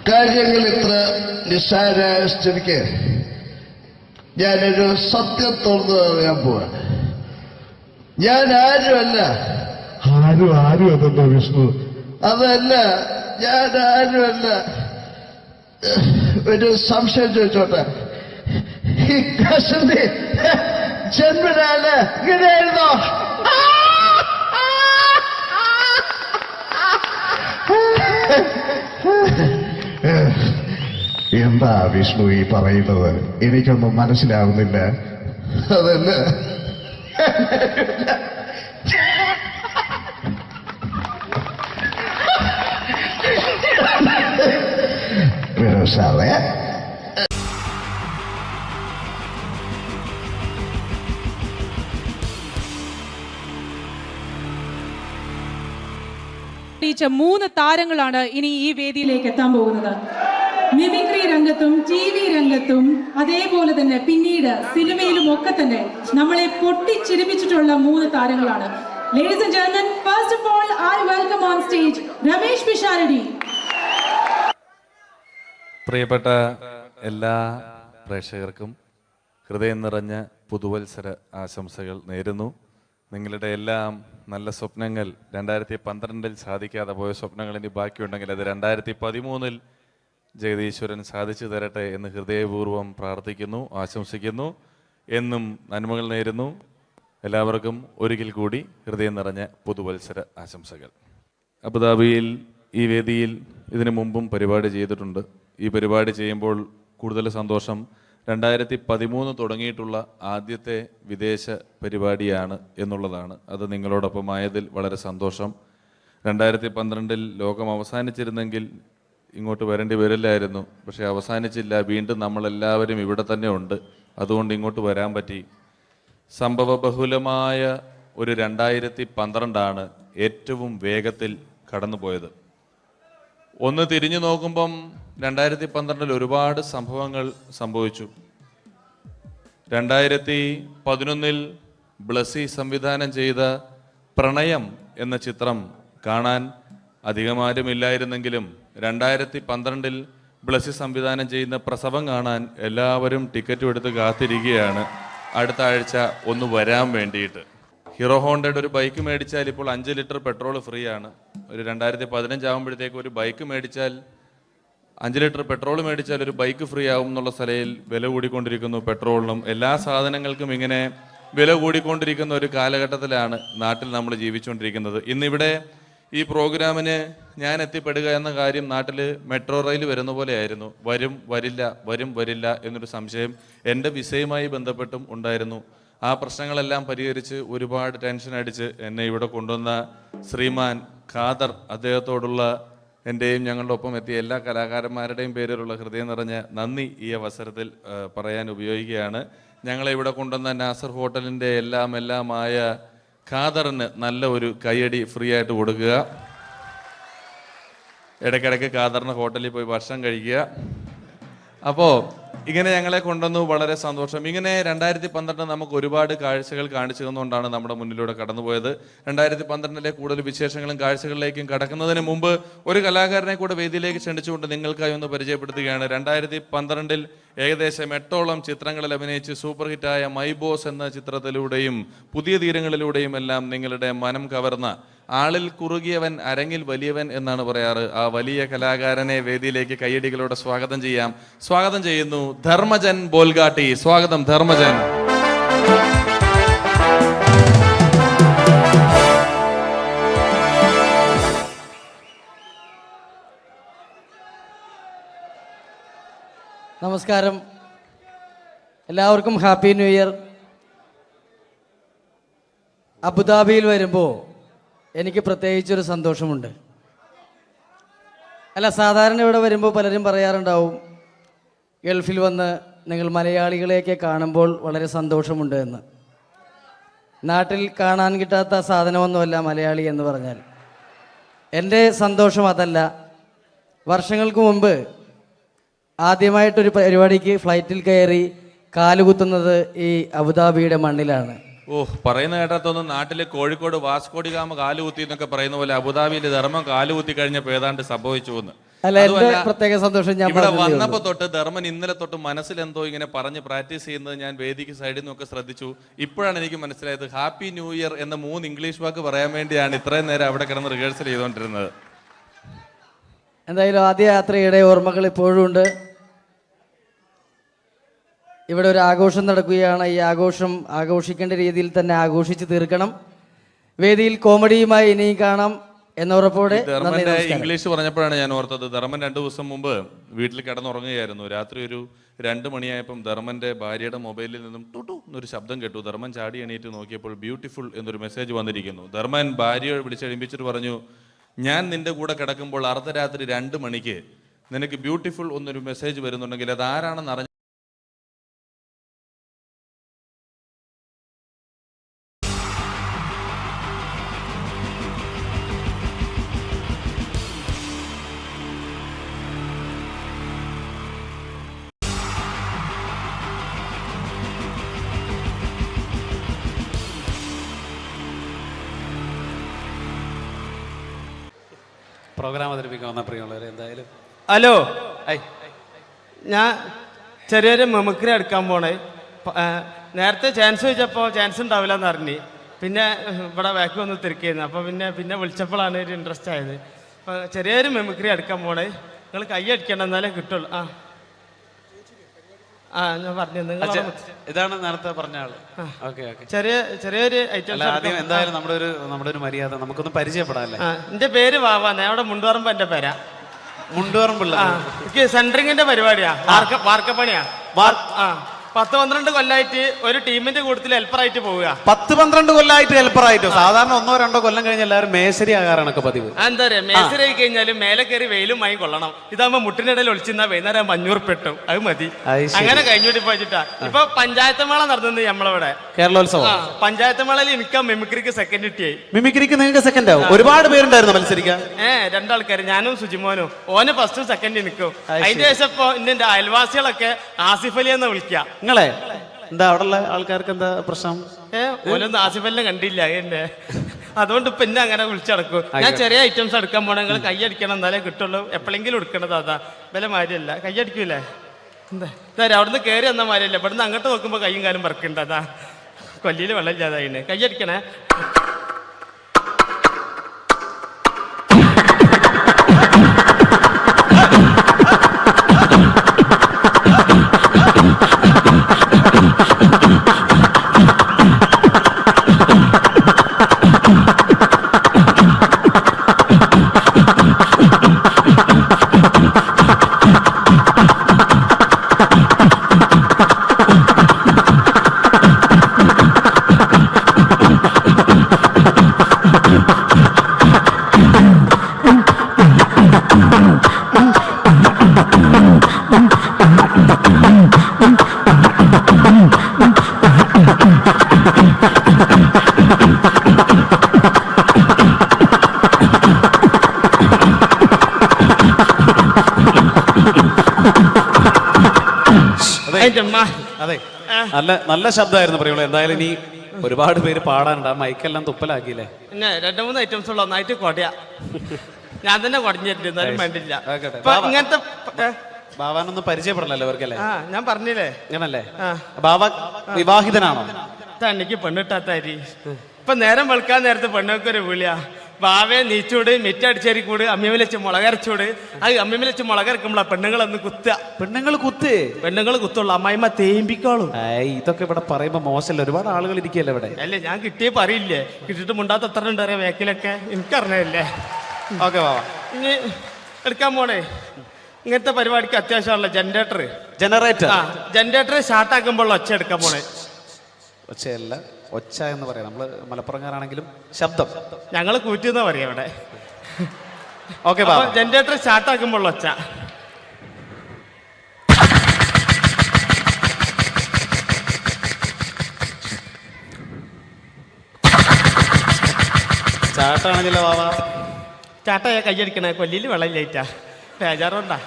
കാര്യങ്ങൾ ഇത്ര നിസ്സാരമായ സ്ഥിതിക്ക് ഞാനൊരു സത്യം തുറന്നു പറയാൻ പോവാ. ഞാൻ ആരുമല്ല. ആരും അതല്ലോ വിഷ്ണു. അതല്ല, ഞാൻ ആരുമല്ല. ഒരു സംശയം ചോദിച്ചോട്ടെ, ഈ കസന്തി ജന്മനാണ് ഇങ്ങനെയായിരുന്നോ? എന്താ വിഷ്ണു ഈ പറയുന്നത്? എനിക്കൊന്നും മനസ്സിലാവുന്നില്ല. അതല്ല, സാറേ മൂന്ന് താരങ്ങളാണ് ഇനി ഈ വേദിയിലേക്ക് എത്താൻ പോകുന്നത്. മിമിക്രി രംഗത്തും TV രംഗത്തും അതേപോലെ തന്നെ പിന്നീട് സിനിമയിലും ഒക്കെ തന്നെ നമ്മളെ പൊട്ടിച്ചിരിപ്പിച്ചിട്ടുള്ള മൂന്ന് താരങ്ങളാണ്. Ladies and gentlemen, first of all, I welcome on on stage Ramesh Pisharadi. പ്രിയപ്പെട്ട എല്ലാ പ്രേക്ഷകർക്കും ഹൃദയം നിറഞ്ഞ പുതുവത്സര ആശംസകൾ നേരുന്നു. നിങ്ങളുടെ എല്ലാം നല്ല സ്വപ്നങ്ങൾ 2012 സാധിക്കാതെ പോയ സ്വപ്നങ്ങൾ ഇനി ബാക്കിയുണ്ടെങ്കിൽ അത് 2013 ജഗദീശ്വരൻ സാധിച്ചു തരട്ടെ എന്ന് ഹൃദയപൂർവ്വം പ്രാർത്ഥിക്കുന്നു, ആശംസിക്കുന്നു. എന്നും നന്മകൾ നേരുന്നു. എല്ലാവർക്കും ഒരിക്കൽ കൂടി ഹൃദയം നിറഞ്ഞ പുതുവത്സര ആശംസകൾ. അബുദാബിയിൽ ഈ വേദിയിൽ ഇതിനു മുമ്പും പരിപാടി ചെയ്തിട്ടുണ്ട്. ഈ പരിപാടി ചെയ്യുമ്പോൾ കൂടുതൽ സന്തോഷം 2013 തുടങ്ങിയിട്ടുള്ള ആദ്യത്തെ വിദേശ പരിപാടിയാണ് എന്നുള്ളതാണ്. അത് നിങ്ങളോടൊപ്പമായതിൽ വളരെ സന്തോഷം. 2012 ലോകം അവസാനിച്ചിരുന്നെങ്കിൽ ഇങ്ങോട്ട് വരേണ്ടി വരില്ലായിരുന്നു. പക്ഷേ അവസാനിച്ചില്ല. വീണ്ടും നമ്മളെല്ലാവരും ഇവിടെ തന്നെ ഉണ്ട്. അതുകൊണ്ട് ഇങ്ങോട്ട് വരാൻ പറ്റി. സംഭവബഹുലമായ ഒരു 2012 ഏറ്റവും വേഗത്തിൽ കടന്നുപോയത്. ഒന്ന് തിരിഞ്ഞു നോക്കുമ്പം 2012 ഒരുപാട് സംഭവങ്ങൾ സംഭവിച്ചു. 2011 ബ്ലസ്സി സംവിധാനം ചെയ്ത പ്രണയം എന്ന ചിത്രം കാണാൻ അധികമാരുമില്ലായിരുന്നെങ്കിലും 2012 ബ്ലസ്സി സംവിധാനം ചെയ്യുന്ന പ്രസവം കാണാൻ എല്ലാവരും ടിക്കറ്റും എടുത്ത് കാത്തിരിക്കുകയാണ് അടുത്ത ആഴ്ച ഒന്ന് വരാൻ വേണ്ടിയിട്ട്. ഹീറോ ഹോണ്ടയുടെ ഒരു ബൈക്ക് മേടിച്ചാൽ ഇപ്പോൾ 5 ലിറ്റർ പെട്രോൾ ഫ്രീ ആണ്. ഒരു 2015 ആകുമ്പോഴത്തേക്ക് ഒരു ബൈക്ക് മേടിച്ചാൽ 5 ലിറ്റർ പെട്രോൾ മേടിച്ചാൽ ഒരു ബൈക്ക് ഫ്രീ ആവും എന്നുള്ള സ്ഥലയിൽ വില കൂടിക്കൊണ്ടിരിക്കുന്നു. പെട്രോളിനും എല്ലാ സാധനങ്ങൾക്കും ഇങ്ങനെ വില കൂടിക്കൊണ്ടിരിക്കുന്ന ഒരു കാലഘട്ടത്തിലാണ് നാട്ടിൽ നമ്മൾ ജീവിച്ചുകൊണ്ടിരിക്കുന്നത്. ഇന്നിവിടെ ഈ പ്രോഗ്രാമിന് ഞാൻ എത്തിപ്പെടുക എന്ന കാര്യം നാട്ടിൽ മെട്രോ റെയിൽ വരുന്ന പോലെയായിരുന്നു. വരും വരില്ല വരും വരില്ല എന്നൊരു സംശയം എൻ്റെ വിസയുമായി ബന്ധപ്പെട്ടും ഉണ്ടായിരുന്നു. ആ പ്രശ്നങ്ങളെല്ലാം പരിഹരിച്ച് ഒരുപാട് ടെൻഷൻ അടിച്ച് എന്നെ ഇവിടെ കൊണ്ടുവന്ന ശ്രീമാൻ ഖാദർ, അദ്ദേഹത്തോടുള്ള എൻ്റെയും ഞങ്ങളുടെ ഒപ്പം എത്തിയ എല്ലാ കലാകാരന്മാരുടെയും പേരിലുള്ള ഹൃദയം നിറഞ്ഞ നന്ദി ഈ അവസരത്തിൽ പറയാൻ ഉപയോഗിക്കുകയാണ്. ഞങ്ങളെ ഇവിടെ കൊണ്ടുവന്ന നാസർ ഹോട്ടലിൻ്റെ എല്ലാമായ ഖാദറിന് നല്ല ഒരു കൈയടി ഫ്രീ ആയിട്ട് കൊടുക്കുക. ഇടയ്ക്കിടയ്ക്ക് ഖാദറിന് ഹോട്ടലിൽ പോയി ഭക്ഷണം കഴിക്കുക. അപ്പോൾ ഇങ്ങനെ ഞങ്ങളെ കൊണ്ടുവന്നു, വളരെ സന്തോഷം. ഇങ്ങനെ 2012 നമുക്ക് ഒരുപാട് കാഴ്ചകൾ കാണിച്ചു തന്നുകൊണ്ടാണ് നമ്മുടെ മുന്നിലൂടെ കടന്നുപോയത്. 2012 കൂടുതൽ വിശേഷങ്ങളും കാഴ്ചകളിലേക്കും കടക്കുന്നതിന് മുമ്പ് ഒരു കലാകാരനെ കൂടെ വേദിയിലേക്ക് ക്ഷണിച്ചുകൊണ്ട് നിങ്ങൾക്കായി ഒന്ന് പരിചയപ്പെടുത്തുകയാണ്. 2012 ഏകദേശം 8ഓളം ചിത്രങ്ങളിൽ അഭിനയിച്ച് സൂപ്പർ ഹിറ്റായ മൈ ബോസ് എന്ന ചിത്രത്തിലൂടെയും പുതിയ തീരങ്ങളിലൂടെയും എല്ലാം നിങ്ങളുടെ മനം കവർന്ന, ആളിൽ കുറുകിയവൻ അരങ്ങിൽ വലിയവൻ എന്നാണ് പറയാറ്, ആ വലിയ കലാകാരനെ വേദിയിലേക്ക് കയ്യടികളോടെ സ്വാഗതം ചെയ്യാം. സ്വാഗതം ചെയ്യുന്നു ധർമ്മജൻ ബോൽഗാട്ടി. സ്വാഗതം ധർമ്മജൻ. നമസ്കാരം, എല്ലാവർക്കും ഹാപ്പി ന്യൂ ഇയർ. അബുദാബിയിൽ വരുമ്പോൾ എനിക്ക് പ്രത്യേകിച്ചൊരു സന്തോഷമുണ്ട്. അല്ല, സാധാരണ ഇവിടെ വരുമ്പോൾ പലരും പറയാറുണ്ടാവും, ഗൾഫിൽ വന്ന് നിങ്ങൾ മലയാളികളെയൊക്കെ കാണുമ്പോൾ വളരെ സന്തോഷമുണ്ട് എന്ന്. നാട്ടിൽ കാണാൻ കിട്ടാത്ത സാധനമൊന്നുമല്ല മലയാളി എന്ന് പറഞ്ഞാൽ. എൻ്റെ സന്തോഷം അതല്ല. വർഷങ്ങൾക്ക് മുമ്പ് ആദ്യമായിട്ടൊരു പരിപാടിക്ക് ഫ്ലൈറ്റിൽ കയറി കാലുകുത്തുന്നത് ഈ അബുദാബിയുടെ മണ്ണിലാണ്. പറയുന്ന കേട്ടാത്തൊന്നും നാട്ടിലെ കോഴിക്കോട് വാസ്കോടി ഗാമ കാലുകുത്തി എന്നൊക്കെ പറയുന്ന പോലെ അബുദാബിയിൽ ധർമ്മം കാലുകുത്തി കഴിഞ്ഞപ്പോൾ ഏതാണ്ട് സംഭവിച്ചു എന്ന്. അല്ല, എന്റെ പ്രത്യേക സന്തോഷം ഞാൻ ഇവിടെ വന്നപ്പോ തൊട്ട് ധർമ്മൻ ഇന്നലെ തൊട്ട് മനസ്സിലെന്തോ ഇങ്ങനെ പറഞ്ഞ് പ്രാക്ടീസ് ചെയ്യുന്നത് ഞാൻ വേദിക്ക് സൈഡിൽ നിന്നൊക്കെ ശ്രദ്ധിച്ചു. ഇപ്പോഴാണ് എനിക്ക് മനസ്സിലായത് ഹാപ്പി ന്യൂ ഇയർ എന്ന 3 ഇംഗ്ലീഷ് വാക്ക് പറയാൻ വേണ്ടിയാണ് ഇത്രയും നേരം അവിടെ കിടന്ന് റിഹേഴ്സൽ ചെയ്തുകൊണ്ടിരുന്നത്. എന്തായാലും ആദ്യ യാത്രയുടെ ഓർമ്മകൾ ഇപ്പോഴും ഉണ്ട്. ഇവിടെ ഒരു ആഘോഷം നടക്കുകയാണ്. ഈ ആഘോഷം ആഘോഷിക്കേണ്ട രീതിയിൽ തന്നെ ആഘോഷിച്ച് തീർക്കണം. വേദിയിൽ കോമഡിയുമായി ഇനിയും കാണാം എന്നുറപ്പോടെ. ധർമ്മന്റെ ഇംഗ്ലീഷ് പറഞ്ഞപ്പോഴാണ് ഞാൻ ഓർത്തത്, ധർമ്മൻ 2 ദിവസം മുമ്പ് വീട്ടിൽ കിടന്നുറങ്ങുകയായിരുന്നു. രാത്രി ഒരു 2 മണിയായപ്പം ധർമ്മന്റെ ഭാര്യയുടെ മൊബൈലിൽ നിന്നും ടുട്ടു എന്നൊരു ശബ്ദം കേട്ടു. ധർമ്മൻ ചാടി എണീറ്റ് നോക്കിയപ്പോൾ ബ്യൂട്ടിഫുൾ എന്നൊരു മെസ്സേജ് വന്നിരിക്കുന്നു. ധർമ്മൻ ഭാര്യയെ വിളിച്ചെഴുപ്പിച്ചിട്ട് പറഞ്ഞു, ഞാൻ നിന്റെ കൂടെ കിടക്കുമ്പോൾ അർദ്ധരാത്രി 2 മണിക്ക് നിനക്ക് ബ്യൂട്ടിഫുൾ എന്നൊരു മെസ്സേജ് വരുന്നുണ്ടെങ്കിൽ അത് ആരാണെന്ന് അറിഞ്ഞ പ്രോഗ്രാം അവതരിപ്പിക്കാൻ വന്ന പ്രിയമുള്ളവരെ എന്തായാലും ഹലോ, ഞാൻ ചെറിയൊരു മെമിക്രി എടുക്കാൻ പോണേ. നേരത്തെ ചാൻസ് ചോദിച്ചപ്പോൾ ചാൻസ് ഉണ്ടാവില്ല എന്ന് അറിഞ്ഞ്, പിന്നെ ഇവിടെ ബാക്ക് വന്ന് തിരക്കിയിരുന്നു. അപ്പോൾ പിന്നെ വിളിച്ചപ്പോഴാണ് ഒരു ഇൻട്രസ്റ്റ് ആയത്. അപ്പോൾ ചെറിയൊരു മെമിക്രി എടുക്കാൻ പോണേ. നിങ്ങൾ കൈ അടിക്കണം, എന്നാലേ കിട്ടുള്ളൂ. ഞാൻ പറഞ്ഞു നിങ്ങൾ ഇതാണ് നേരത്തെ പറഞ്ഞ ആള്. ഓക്കെ ഓക്കെ, ചെറിയൊരു ഐറ്റം. ആദ്യം എന്തായാലും നമ്മുടെ ഒരു മര്യാദ നമുക്കൊന്ന് പരിചയപ്പെടാല്ലേ. എൻ്റെ പേര് വാവാന്ന്, അവിടെ മുണ്ടുപറമ്പ് എൻ്റെ പേരാ. മുണ്ടുപറമ്പുള്ള എനിക്ക് സെൻട്രിങ്ങിന്റെ പരിപാടിയാ, വാർക്കപ്പണിയാ. 10-12 കൊല്ലായിട്ട് ഒരു ടീമിന്റെ കൂട്ടത്തിൽ ഹെൽപ്പറായിട്ട് പോവുക. 10-12 കൊല്ലമായിട്ട് ഹെൽപ്പറായിട്ടോ? സാധാരണ 1-2 കൊല്ലം കഴിഞ്ഞ് എല്ലാവരും മേശരി ആകാറാണൊക്കെ പതിവ്. എന്താ പറയാ, മേശരി ആയി കഴിഞ്ഞാലും മേലെ കയറി വെയിലും മായി കൊള്ളണം. ഇതാകുമ്പോ മുട്ടിനിടയിൽ ഒളിച്ചിരുന്ന വൈകുന്നേരം 500 പെട്ടും, അത് മതി. അങ്ങനെ കഴിഞ്ഞോട്ടി പോയിട്ടാ. ഇപ്പൊ പഞ്ചായത്ത് മേള നടന്നത് നമ്മളവിടെ, കേരളോത്സവം. പഞ്ചായത്ത് മേളയിൽ എനിക്ക് മിമിക്രിക്ക് സെക്കൻഡ് കിട്ടിയായി. മിമിക്രിക്ക് നിങ്ങൾക്ക് സെക്കൻഡ് ആവും? ഒരുപാട് പേരുണ്ടായിരുന്നു മത്സരിക്കാൻ? 2 ആൾക്കാർ, ഞാനും സുജിമോനും. ഓന് ഫസ്റ്റും സെക്കൻഡ് നിൽക്കും. അതിന്റെ ശേഷം ഇപ്പൊ എന്റെ അയൽവാസികളൊക്കെ ആസിഫ് അലി എന്ന് വിളിക്കുക. നിങ്ങളെ എന്താ അവിടെയുള്ള ആൾക്കാർക്ക് എന്താ പ്രശ്നം? ഓനൊന്നും ആസിഫ് അലിനെ കണ്ടില്ല എന്നെ, അതുകൊണ്ട് ഇപ്പൊ എന്നെ അങ്ങനെ വിളിച്ചടക്കും. ഞാൻ ചെറിയ ഐറ്റംസ് എടുക്കാൻ പോണ, നിങ്ങൾ കൈ അടിക്കണം, എന്നാലേ കിട്ടുള്ളൂ. എപ്പോഴെങ്കിലും എടുക്കണത് അതാ, വില മാരിയല്ല. കൈ അടിക്കൂലേ? എന്താ അവിടുന്ന് കയറി വന്ന മാരിയല്ല, ഇവിടുന്ന് അങ്ങോട്ട് നോക്കുമ്പോ കൈയും കാലും പറക്കുണ്ട്. അതാ കൊല്ലിയിൽ വെള്ളം ഇല്ലാതായിന്. കൈ അടിക്കണേ. അതെ, നല്ല ശബ്ദമായിരുന്നു പ്രിയമുള്ള. എന്തായാലും ഇനി ഒരുപാട് പേര് പാടാനുണ്ട്. ആ മൈക്കെല്ലാം തുപ്പലാക്കിയില്ലേ? പിന്നെ 2-3 ഐറ്റംസ് ഉള്ള ഒന്നായിട്ട് കൊടയാ. ഞാൻ തന്നെ കുടഞ്ഞിട്ടുണ്ട്, എന്നാലും വേണ്ടില്ല. ഇങ്ങനത്തെ ബാബാനൊന്നും പരിചയപ്പെടണല്ലോ അവർക്കല്ലേ? ഞാൻ പറഞ്ഞില്ലേ അങ്ങനല്ലേ? ബാബ വിവാഹിതനാണോ? തണ്ണിക്ക് പെണ്ണിട്ടാത്താരി. ഇപ്പൊ നേരം വെളുക്കാൻ നേരത്തെ പെണ്ണൊക്കെ വിളിയാ. ബാവേ നീച്ചൂട്, മിറ്റടിച്ചേരി കൂട്, അമ്മിമേൽ വെച്ച് മുളകരച്ചൂട്. അത് അമ്മിമേൽ വെച്ച് മുളകരക്കുമ്പോളാ പെണ്ണുങ്ങളൊന്ന് കുത്തുക. പെണ്ണുങ്ങൾ കുത്തുള്ളൂ, അമ്മായിമ്മ തേമ്പിക്കോളും. ഇതൊക്കെ ഇവിടെ പറയുമ്പോ മോശമല്ല, ഒരുപാട് ആളുകൾ ഇരിക്കല്ലേ ഇവിടെ. അല്ലേ, ഞാൻ കിട്ടിയേ പറയില്ലേ, കിട്ടിയിട്ട് മുണ്ടാത്ത എത്ര ഉണ്ടറിയാം വേക്കിലൊക്കെ, എനിക്കറിഞ്ഞല്ലേ. ഓക്കെ ബാബ, ഇനി എടുക്കാൻ പോണേ. ഇങ്ങനത്തെ പരിപാടിക്ക് അത്യാവശ്യമാണല്ലോ ജനറേറ്റർ. ജനറേറ്റർ സ്റ്റാർട്ടാക്കുമ്പോൾ ഒച്ച എടുക്കാൻ പോണേ. ഒച്ചയല്ല, ഒച്ച എന്ന് പറയാം. നമ്മള് മലപ്പുറംകാരാണെങ്കിലും ശബ്ദം ഞങ്ങൾ കൂറ്റുന്ന പറയാം ഇവിടെ. ഓക്കെ, ജനറേറ്റർ സ്റ്റാർട്ടാക്കുമ്പോൾ ഒച്ച. ചാട്ടാണെങ്കിലോ ബാബ? ചാട്ടയാ കയ്യടിക്കണേ, കൊല്ലിയിൽ വെള്ളം ഇല്ലായിട്ടാ, ബേജാറുണ്ടാ.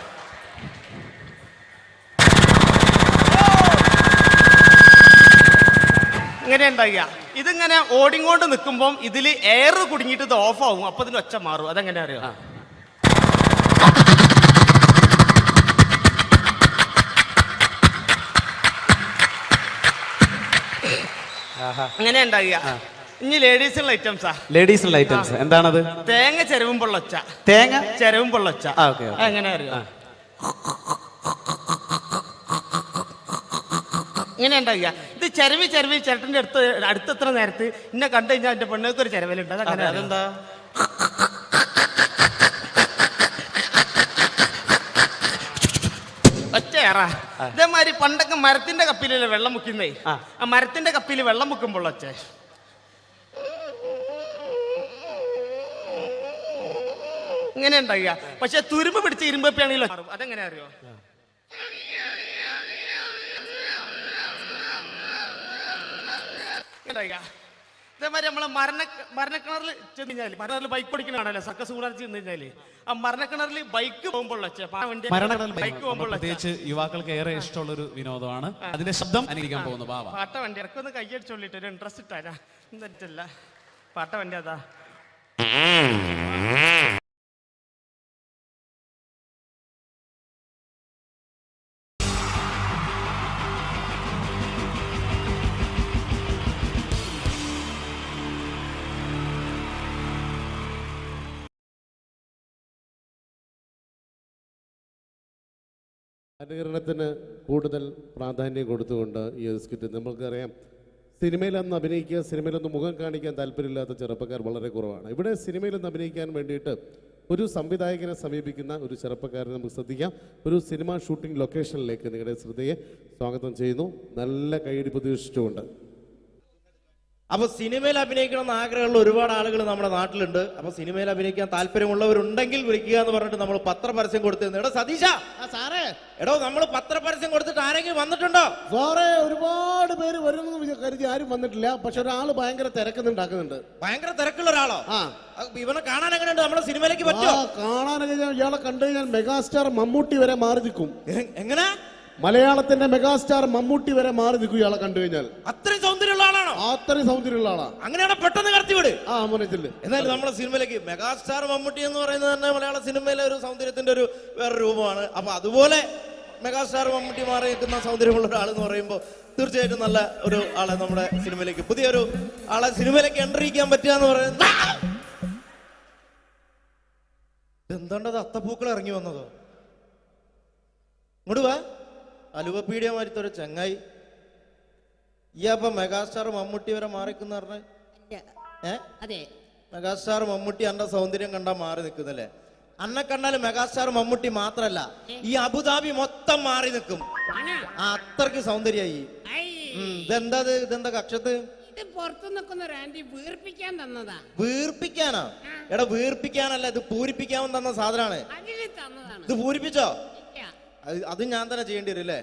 ഇങ്ങനെ ഉണ്ടാകുക. ഇതിങ്ങനെ ഓടിങ്ങോണ്ട് നിൽക്കുമ്പോൾ ഇതിൽ എയർ കുടുങ്ങിയിട്ട് ഇത് ഓഫ് ആവും. അപ്പൊ ഇതിന് ഒച്ച മാറും. അതെങ്ങനെ അറിയാം? അങ്ങനെ ഉണ്ടാകുക. ഇനി ലേഡീസുള്ള ഐറ്റംസാ. ലേഡീസുള്ള ഐറ്റംസ് എന്താണത്? തേങ്ങ ചെരവുമ്പോൾ ഒച്ച. തേങ്ങ ചെരവുമ്പോൾ ഒച്ച. എങ്ങനെ അറിയാം? ഇങ്ങനെ ഉണ്ടാകുക. ഇത് ചെരവി ചേട്ടൻ്റെ അടുത്തെത്ര നേരത്ത് ഇന്നെ കണ്ടു കഴിഞ്ഞാൽ എൻ്റെ പെണ്ണുങ്ങൾക്ക് ഒരു ചെരവലുണ്ട്. അതെന്താ? ഒച്ചയേറാ. ഇതേമാതിരി പണ്ടൊക്കെ മരത്തിന്റെ കപ്പിലല്ലേ വെള്ളം മുക്കുന്നേ. ആ മരത്തിന്റെ കപ്പിൽ വെള്ളം മുക്കുമ്പോൾ ഒച്ച. ഇങ്ങനെ ഉണ്ടാകുക. പക്ഷെ തുരുമ്പ് പിടിച്ച് ഇരുമ്പപ്പിയാണെങ്കിലോ അതെങ്ങനെ അറിയോ? ഇതേമാതിരി നമ്മളെ മരണക്കിണറിൽ ചെന്ന് കഴിഞ്ഞാൽ, മരണക്കിണറിൽ ബൈക്ക് ഓടിക്കണാണല്ലോ സർക്കസ് കൂടാൻ ചെന്ന് കഴിഞ്ഞാല്, ആ മരണക്കിണറിൽ ബൈക്ക് പോകുമ്പോൾ പ്രത്യേകിച്ച് യുവാക്കൾക്ക് ഏറെ ഇഷ്ടമുള്ള ഒരു വിനോദമാണ്. അതിന്റെ ശബ്ദം അനുകരിക്കാൻ പോകുന്നു. പാട്ട വണ്ടി ഇറക്കൊന്ന് കൈയടിച്ചോളിട്ട് ഒരു ഇൻട്രസ്റ്റ് ഇട്ടാ എന്നിട്ടല്ല പാട്ട വണ്ടി അതാ. അനുകരണത്തിന് കൂടുതൽ പ്രാധാന്യം കൊടുത്തുകൊണ്ട് ഈ ഒരു സ്കിറ്റ് നമുക്കറിയാം, സിനിമയിലൊന്ന് അഭിനയിക്കുക, സിനിമയിലൊന്ന് മുഖം കാണിക്കാൻ താല്പര്യമില്ലാത്ത ചെറുപ്പക്കാർ വളരെ കുറവാണ്. ഇവിടെ സിനിമയിലൊന്ന് അഭിനയിക്കാൻ വേണ്ടിയിട്ട് ഒരു സംവിധായകനെ സമീപിക്കുന്ന ഒരു ചെറുപ്പക്കാരനെ നമുക്ക് ശ്രദ്ധിക്കാം. ഒരു സിനിമ ഷൂട്ടിംഗ് ലൊക്കേഷനിലേക്ക് നിങ്ങളുടെ ശ്രദ്ധയെ സ്വാഗതം ചെയ്യുന്നു, നല്ല കൈയടി പ്രതീക്ഷിച്ചുകൊണ്ട്. അപ്പൊ സിനിമയിൽ അഭിനയിക്കണം എന്ന് ആഗ്രഹമുള്ള ഒരുപാട് ആളുകൾ നമ്മുടെ നാട്ടിലുണ്ട്. അപ്പൊ സിനിമയിൽ അഭിനയിക്കാൻ താല്പര്യമുള്ളവരുണ്ടെങ്കിൽ വിളിക്കുക എന്ന് പറഞ്ഞിട്ട് നമ്മൾ പത്രപരസ്യം കൊടുത്തിരുന്നു. എടോ സതീശ, സാറേ, എടോ നമ്മൾ പത്രപരസ്യം കൊടുത്തിട്ട് ആരെങ്കിലും വന്നിട്ടുണ്ടോ? സാറേ, ഒരുപാട് പേര് വരുമെന്ന് കരുതി ആരും വന്നിട്ടില്ല. പക്ഷെ ഒരാള് ഭയങ്കര തിരക്കുന്നുണ്ടാക്കുന്നുണ്ട്. ഭയങ്കര തിരക്കുള്ള ഒരാളോ? ഇവനെ കാണാൻ എങ്ങനെയുണ്ട്? നമ്മുടെ സിനിമയിലേക്ക് പറ്റുമോ? കാണാനൊക്കെ ഇയാളെ കണ്ടു കഴിഞ്ഞാൽ മെഗാസ്റ്റാർ മമ്മൂട്ടി വരെ മാറി നിൽക്കും. എങ്ങനെ? മലയാളത്തിന്റെ മെഗാസ്റ്റാർ മമ്മൂട്ടി വരെ മാറി നിൽക്കും ഇയാളെ കണ്ടു കഴിഞ്ഞാൽ. അത്രയും സൗന്ദര്യമുള്ള ആളാണോ? അത്രയും സൗന്ദര്യമുള്ള ആളാ. അങ്ങനെയാണ് പെട്ടെന്ന് കടത്തിവിട്. മോനത്തില് എന്നാലും നമ്മുടെ സിനിമയിലേക്ക് മെഗാസ്റ്റാർ മമ്മൂട്ടി എന്ന് പറയുന്നത് തന്നെ മലയാള സിനിമയിലെ ഒരു സൗന്ദര്യത്തിന്റെ ഒരു വേറെ രൂപമാണ്. അപ്പൊ അതുപോലെ മെഗാസ്റ്റാർ മമ്മൂട്ടി മാറി നിൽക്കുന്ന സൗന്ദര്യമുള്ള ഒരാൾ എന്ന് പറയുമ്പോൾ തീർച്ചയായിട്ടും നല്ല ഒരു ആളെ നമ്മുടെ സിനിമയിലേക്ക്, പുതിയൊരു ആളെ സിനിമയിലേക്ക് എൻട്രി ചെയ്യാൻ പറ്റുക എന്ന് പറയുന്നത്. എന്താണ്ടത് അത്തപ്പൂക്കൾ ഇറങ്ങി വന്നതോ? ഇങ്ങോട്ട് വാ. അലുവപ്പീഡിയ മാരിത്തൊരു ചങ്ങായി. ഈ അപ്പൊ മെഗാസ്റ്റാർ മമ്മൂട്ടി വരെ മാറിക്കുന്ന പറഞ്ഞ മെഗാസ്റ്റാർ മമ്മൂട്ടി അന്റെ സൗന്ദര്യം കണ്ടാ മാറി നിൽക്കുന്നല്ലേ? അന്നെ കണ്ടാല് മെഗാസ്റ്റാർ മമ്മൂട്ടി മാത്രല്ല, ഈ അബുദാബി മൊത്തം മാറി നിൽക്കും. അത്രക്ക് സൗന്ദര്യായി. ഇതെന്താ കക്ഷത്ത്? പുറത്തു നിൽക്കുന്ന ഒരു ആന്റി വീർപ്പിക്കാൻ തന്നതാ. വീർപ്പിക്കാനാ? എടാ വീർപ്പിക്കാനല്ല, ഇത് പൂരിപ്പിക്കാൻ തന്ന സാധനമാണ്. ഇത് പൂരിപ്പിച്ചോ? അത് ഞാൻ തന്നെ ചെയ്യേണ്ടി വരും അല്ലേ?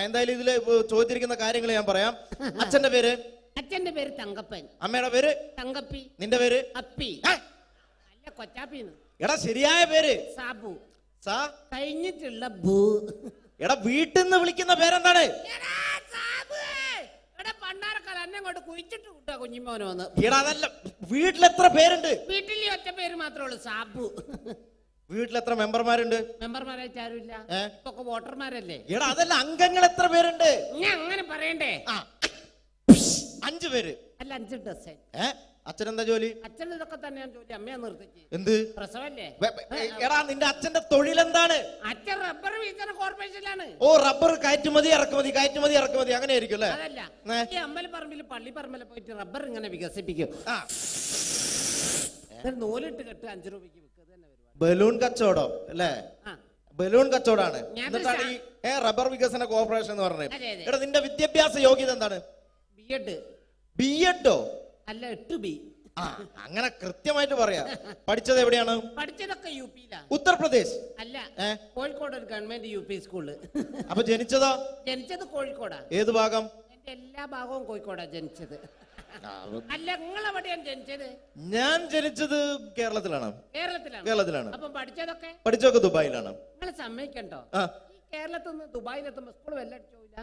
എന്തായാലും ഇതില് ചോദിച്ചിരിക്കുന്ന കാര്യങ്ങൾ ഞാൻ പറയാം. അച്ഛന്റെ പേര്? അച്ഛന്റെ പേര് തങ്കപ്പൻ. അമ്മയുടെ പേര്? തങ്കപ്പി. നിന്റെ പേര്? അപ്പി. അല്ല, കൊച്ചാപ്പിന്ന്. എടാ ശരിയായ പേര്? സാബു. സാ കഴിഞ്ഞിട്ടുള്ള ബൂ. എടാ വീട്ടിൽ നിന്ന് വിളിക്കുന്ന പേരെന്താണ്? പണ്ടാരക്കാലം എന്നെ കൊണ്ട് കുഴിച്ചിട്ട് കൂട്ടാ കുഞ്ഞിമോനോന്ന്. എടാ അതല്ല, വീട്ടിലെത്ര പേരുണ്ട്? വീട്ടിൽ ഒറ്റ പേര് മാത്രമേ ഉള്ളൂ, സാബു. വീട്ടിലെത്ര മെമ്പർമാരുണ്ട്? മെമ്പർമാരായിട്ട് ആരുമില്ല, ഇപ്പൊ വോട്ടർമാരല്ലേ. എടാ അതല്ല, അംഗങ്ങൾ എത്ര പേരുണ്ട്? ഞാൻ അങ്ങനെ പറയണ്ടേ? 5 പേര്. അല്ല, 5 ഡസൻ. അച്ഛനെന്താ ജോലി? അച്ഛൻ ഇതൊക്കെ തന്നെയാണ് ജോലി. അമ്മയെ നിർത്തിച്ച്. എന്ത് പ്രസവല്ലേ? എടാ നിന്റെ അച്ഛന്റെ തൊഴിൽ എന്താണ്? അച്ഛൻ റബ്ബർ വികസന കോർപ്പറേഷനിലാണ്. ഓ, റബ്ബർ കയറ്റുമതി ഇറക്കുമതി, കയറ്റുമതി ഇറക്കുമതി അങ്ങനെ ആയിരിക്കും അല്ലേ? അതല്ല, ഈ അമ്പലപ്പറമ്പിൽ പള്ളിപ്പറമ്പിൽ പോയിട്ട് റബ്ബർ ഇങ്ങനെ വികസിപ്പിക്കും. നൂലിട്ട് കെട്ട് 5 രൂപയ്ക്ക് വിൽക്കുക. ബലൂൺ കച്ചവടം അല്ലേ? ബലൂൺ കച്ചവടാണ്. എന്നിട്ടാണ് ഈ റബ്ബർ വികസന കോർപ്പറേഷൻ എന്ന് പറഞ്ഞത്. എടാ നിന്റെ വിദ്യാഭ്യാസ യോഗ്യത എന്താണ്? ബിഎഡ്. ബിഎഡോ? അല്ല, 8B. അങ്ങനെ കൃത്യമായിട്ട് പറയാ. പഠിച്ചത് എവിടെയാണ്? പഠിച്ചതൊക്കെ യുപിയിലാ. ഉത്തർപ്രദേശ്? അല്ല, കോഴിക്കോട് ഒരു ഗവൺമെന്റ് UP സ്കൂള്. അപ്പൊ ജനിച്ചതോ? ജനിച്ചത് കോഴിക്കോടാ. ഏത് ഭാഗം? എന്റെ എല്ലാ ഭാഗവും കോഴിക്കോടാ ജനിച്ചത്. അല്ല, നിങ്ങളെവിടെയാണ് ജനിച്ചത്? ഞാൻ ജനിച്ചത് കേരളത്തിലാണ്. കേരളത്തിലാണ്. അപ്പം പഠിച്ചതൊക്കെ? പഠിച്ചതൊക്കെ ദുബായിലാണ്. നിങ്ങൾ സമ്മതിക്കണ്ടോ? കേരളത്തിൽ നിന്ന് ദുബായിലെത്തുമ്പോ സ്കൂൾ വെല്ലടിച്ചോയില്ല.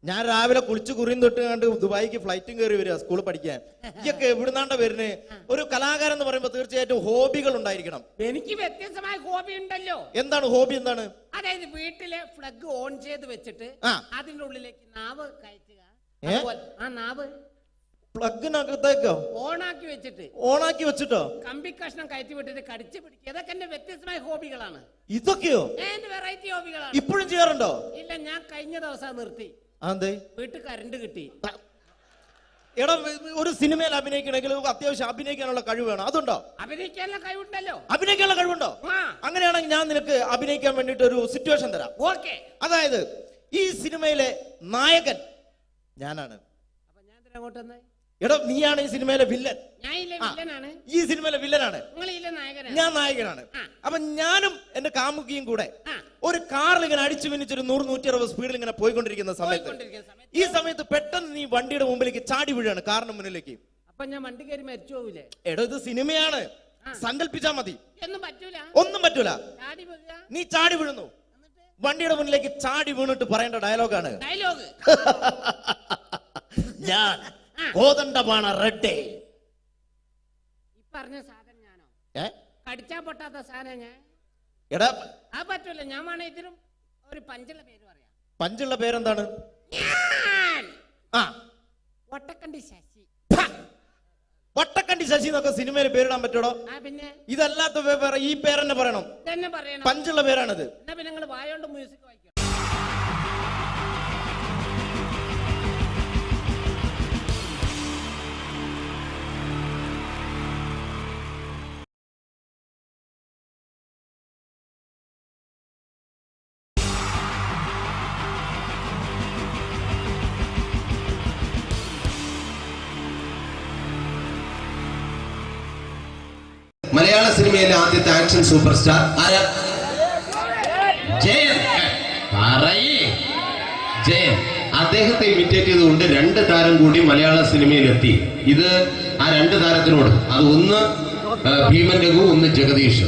ഞാൻ രാവിലെ കുളിച്ചു കുറിയും തൊട്ട് കണ്ട് ദുബായിക്ക് ഫ്ലൈറ്റും കയറി വരിക സ്കൂളിൽ പഠിക്കാൻ. ഇയൊക്കെ എവിടുന്നാണ്ട വരുന്നേ? ഒരു കലാകാരൻ എന്ന് പറയുമ്പോ തീർച്ചയായിട്ടും ഹോബികൾ ഉണ്ടായിരിക്കണം. എനിക്ക് വ്യത്യസ്തമായ ഹോബി ഉണ്ടല്ലോ. എന്താണ് ഹോബി? എന്താണ്? അതായത് വീട്ടിലെ ഫ്ലഗ് ഓൺ ചെയ്ത് വെച്ചിട്ട് അതിന്റെ ഉള്ളിലേക്ക് നാവ് കയറ്റുക. ആ നാവ് പ്ലഗിനകത്തേക്കോ ഓണാക്കി വെച്ചിട്ട്? ഓണാക്കി വെച്ചിട്ടോ? കമ്പി കഷ്ണം കയറ്റി വിട്ടിട്ട് കടിച്ചു പിടിക്കുക. ഇതൊക്കെ എന്റെ വ്യത്യസ്തമായ ഹോബികളാണ്. ഇതൊക്കെയോ? എന്റെ വെറൈറ്റി ഹോബികളാണ്. ഇപ്പോഴും ചെയ്യാറുണ്ടോ? ഇല്ല, ഞാൻ കഴിഞ്ഞ ദിവസം നിർത്തി. വീട്ടിൽ കറണ്ട് കിട്ടി. എടാ, ഒരു സിനിമയിൽ അഭിനയിക്കണമെങ്കിൽ അത്യാവശ്യം അഭിനയിക്കാനുള്ള കഴിവ് വേണം. അതുണ്ടോ? അഭിനയിക്കാനുള്ള കഴിവുണ്ടല്ലോ. അഭിനയിക്കാനുള്ള കഴിവുണ്ടോ? അങ്ങനെയാണെങ്കിൽ ഞാൻ നിനക്ക് അഭിനയിക്കാൻ വേണ്ടിട്ട് ഒരു സിറ്റുവേഷൻ തരാം. ഓക്കെ. അതായത് ഈ സിനിമയിലെ നായകൻ ഞാനാണ്. അപ്പൊ ഞാൻ അങ്ങോട്ട്. എടാ, നീയാണ് ഈ സിനിമയിലെ വില്ലൻ. ഈ സിനിമയിലെ വില്ലനാണ്. ഞാൻ നായകനാണ്. അപ്പൊ ഞാനും എന്റെ കാമുകിയും കൂടെ ഒരു കാറിൽ ഇങ്ങനെ അടിച്ചു മിന്നിച്ചൊരു 100-160 സ്പീഡിൽ ഇങ്ങനെ പോയിക്കൊണ്ടിരിക്കുന്ന സമയത്ത് ഈ സമയത്ത് പെട്ടെന്ന് നീ വണ്ടിയുടെ മുമ്പിലേക്ക് ചാടി വീഴാണ്, കാറിന് മുന്നിലേക്ക്. അപ്പൊ ഞാൻ വണ്ടി കയറി മരിച്ചു പോവില്ലേ? എടോ, ഇത് സിനിമയാണ്, സങ്കല്പിച്ചാ മതി. ഒന്നും പറ്റൂല. നീ ചാടി വീഴുന്നു, വണ്ടിയുടെ മുന്നിലേക്ക് ചാടി വീണിട്ട് പറയേണ്ട ഡയലോഗാണ്. ഞാൻ കോതണ്ടപാണ റെഡ്ഡേ. പറഞ്ഞ സാധനം ഞാനോ? കടിച്ചാ പൊട്ടാത്ത സാധനം ഞാൻ. എടാ, ആ പറ്റൂല. ഞാൻ വേണേ ഇതിനും ഒരു പഞ്ചുള്ള പേര് പറയാം. പഞ്ചുള്ള പേരെന്താണ്? ഒട്ടക്കണ്ടി ശശി. വട്ടക്കണ്ടി ശശി എന്നൊക്കെ സിനിമയിൽ പേരിടാൻ പറ്റൂടോ? പിന്നെ ഇതല്ലാത്ത ഈ പേരെന്നെ പറയണം. പഞ്ചുള്ള പേരാണിത്. പിന്നെ നിങ്ങൾ വായോണ്ട് മ്യൂസിക് വായിക്കണം. മലയാള സിനിമയിലെ ആദ്യത്തെ ആക്ഷൻ സൂപ്പർ സ്റ്റാർ ആരാ? ജയൻ. ജയൻ. അദ്ദേഹത്തെ ഇമിറ്റേറ്റ് ചെയ്തുകൊണ്ട് 2 താരം കൂടി മലയാള സിനിമയിലെത്തി. ഇത് ആ 2 താരത്തിനോട്, അത് ഒന്ന് ഭീമൻ രഘു, ഒന്ന് ജഗദീഷ്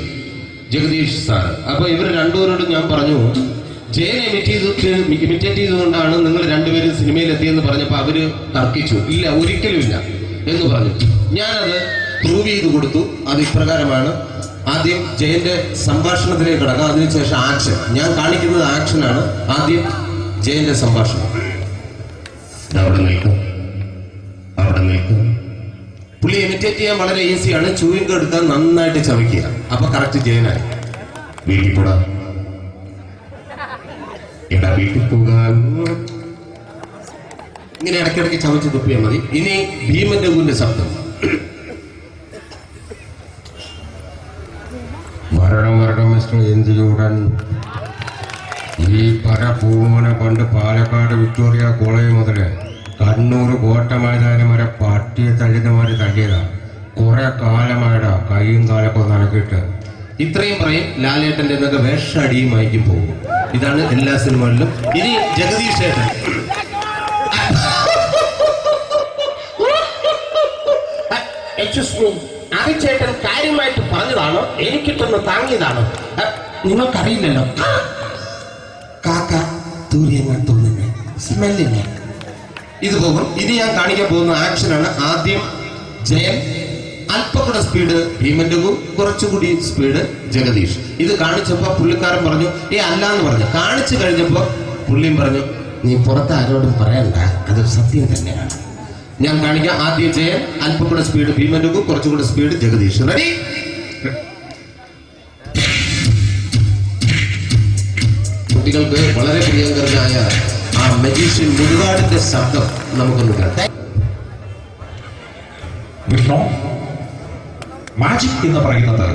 സാർ. അപ്പൊ ഇവർ രണ്ടുപേരോടും ഞാൻ പറഞ്ഞു, ജയനെ ഇമിറ്റേറ്റ് ചെയ്തുകൊണ്ടാണ് നിങ്ങൾ 2 പേരും സിനിമയിലെത്തിയെന്ന് പറഞ്ഞപ്പോൾ അവര് തർക്കിച്ചു. ഇല്ല, ഒരിക്കലും ഇല്ല എന്ന് പറഞ്ഞു. ഞാനത് പ്രൂവ് ചെയ്ത് കൊടുത്തു. അത് ഇപ്രകാരമാണ്. ആദ്യം ജയന്റെ സംഭാഷണത്തിലേക്ക് കിടക്കാം, അതിനുശേഷം ആക്ഷൻ. ഞാൻ കാണിക്കുന്നത് ആക്ഷനാണ്. ആദ്യം ജയന്റെ സംഭാഷണം. അവിടെ നിൽക്കും. പുള്ളി ഇമിറ്റേറ്റ് ചെയ്യാൻ വളരെ ഈസിയാണ്. ചൂയിങ് എടുത്താൽ നന്നായിട്ട് ചവയ്ക്കുക. അപ്പൊ കറക്റ്റ് ജയനായി. വീട്ടിൽ പോടാ, എടാ വീട്ടിൽ പോകാൻ. ഇങ്ങനെ ഇടയ്ക്കിടയ്ക്ക് ചവച്ച് തുപ്പിയാൽ മതി. ഇനി ഭീമൻ രഘുവിന്റെ ശബ്ദം. മരണം മിസ്റ്റർ എന്ത് ചൂടൻ. ഈ പരപൂമനെ പണ്ട് പാലക്കാട് വിക്ടോറിയ കോളേജ് മുതല് കണ്ണൂർ കോട്ട മൈതാനം വരെ പട്ടിയെ തള്ളുന്നമാര് തള്ളിയതാ. കുറെ കാലമായടാ കൈയും കാലൊക്കെ നടക്കിയിട്ട്. ഇത്രയും പറയും. ലാലേട്ടന്റെ എന്നൊക്കെ വേഷടിയുമായിരിക്കും പോകും. ഇതാണ് എല്ലാ സിനിമകളിലും. ഇനി ജഗദീഷ് ചേട്ടൻ. ചേട്ടൻ കാര്യമായിട്ട് പറഞ്ഞതാണോ എനിക്കിട്ടൊന്ന് താങ്ങിയതാണോ? നിങ്ങൾക്കറിയില്ലല്ലോ. കാക്ക തൂരിയെന്നാ തോന്നുന്നേ, സ്മെല്ലിനെ. ഇത് പോകും. ഇനി ഞാൻ കാണിക്കാൻ പോകുന്ന ആക്ഷനാണ്. ആദ്യം ജയൻ, അല്പം കൂടെ സ്പീഡ് ഭീമൻ രഘു, കുറച്ചുകൂടി സ്പീഡ് ജഗദീഷ്. ഇത് കാണിച്ചപ്പോ പുള്ളിക്കാരൻ പറഞ്ഞു അല്ലാന്ന് പറഞ്ഞു. കാണിച്ചു കഴിഞ്ഞപ്പോ പുള്ളിയും പറഞ്ഞു നീ പുറത്ത് ആരോടും പറയണ്ട, അത് സത്യം തന്നെയാണ്. ഞാൻ കാണിക്കാം. ആദ്യം ജയൻ, അല്പം കൂടെ സ്പീഡ് ഭീമൻ രഘു, കുറച്ചുകൂടെ സ്പീഡ് ജഗദീഷ്. റെഡി? കുട്ടികൾക്ക് വളരെ പ്രിയങ്കരനായ ആ മജീഷ്യൻ മുരുകാടിന്റെ ശബ്ദം നമുക്കൊന്ന് കേൾക്കാം. വിഷ്ണു, മാജിക് എന്ന് പറയുന്നത്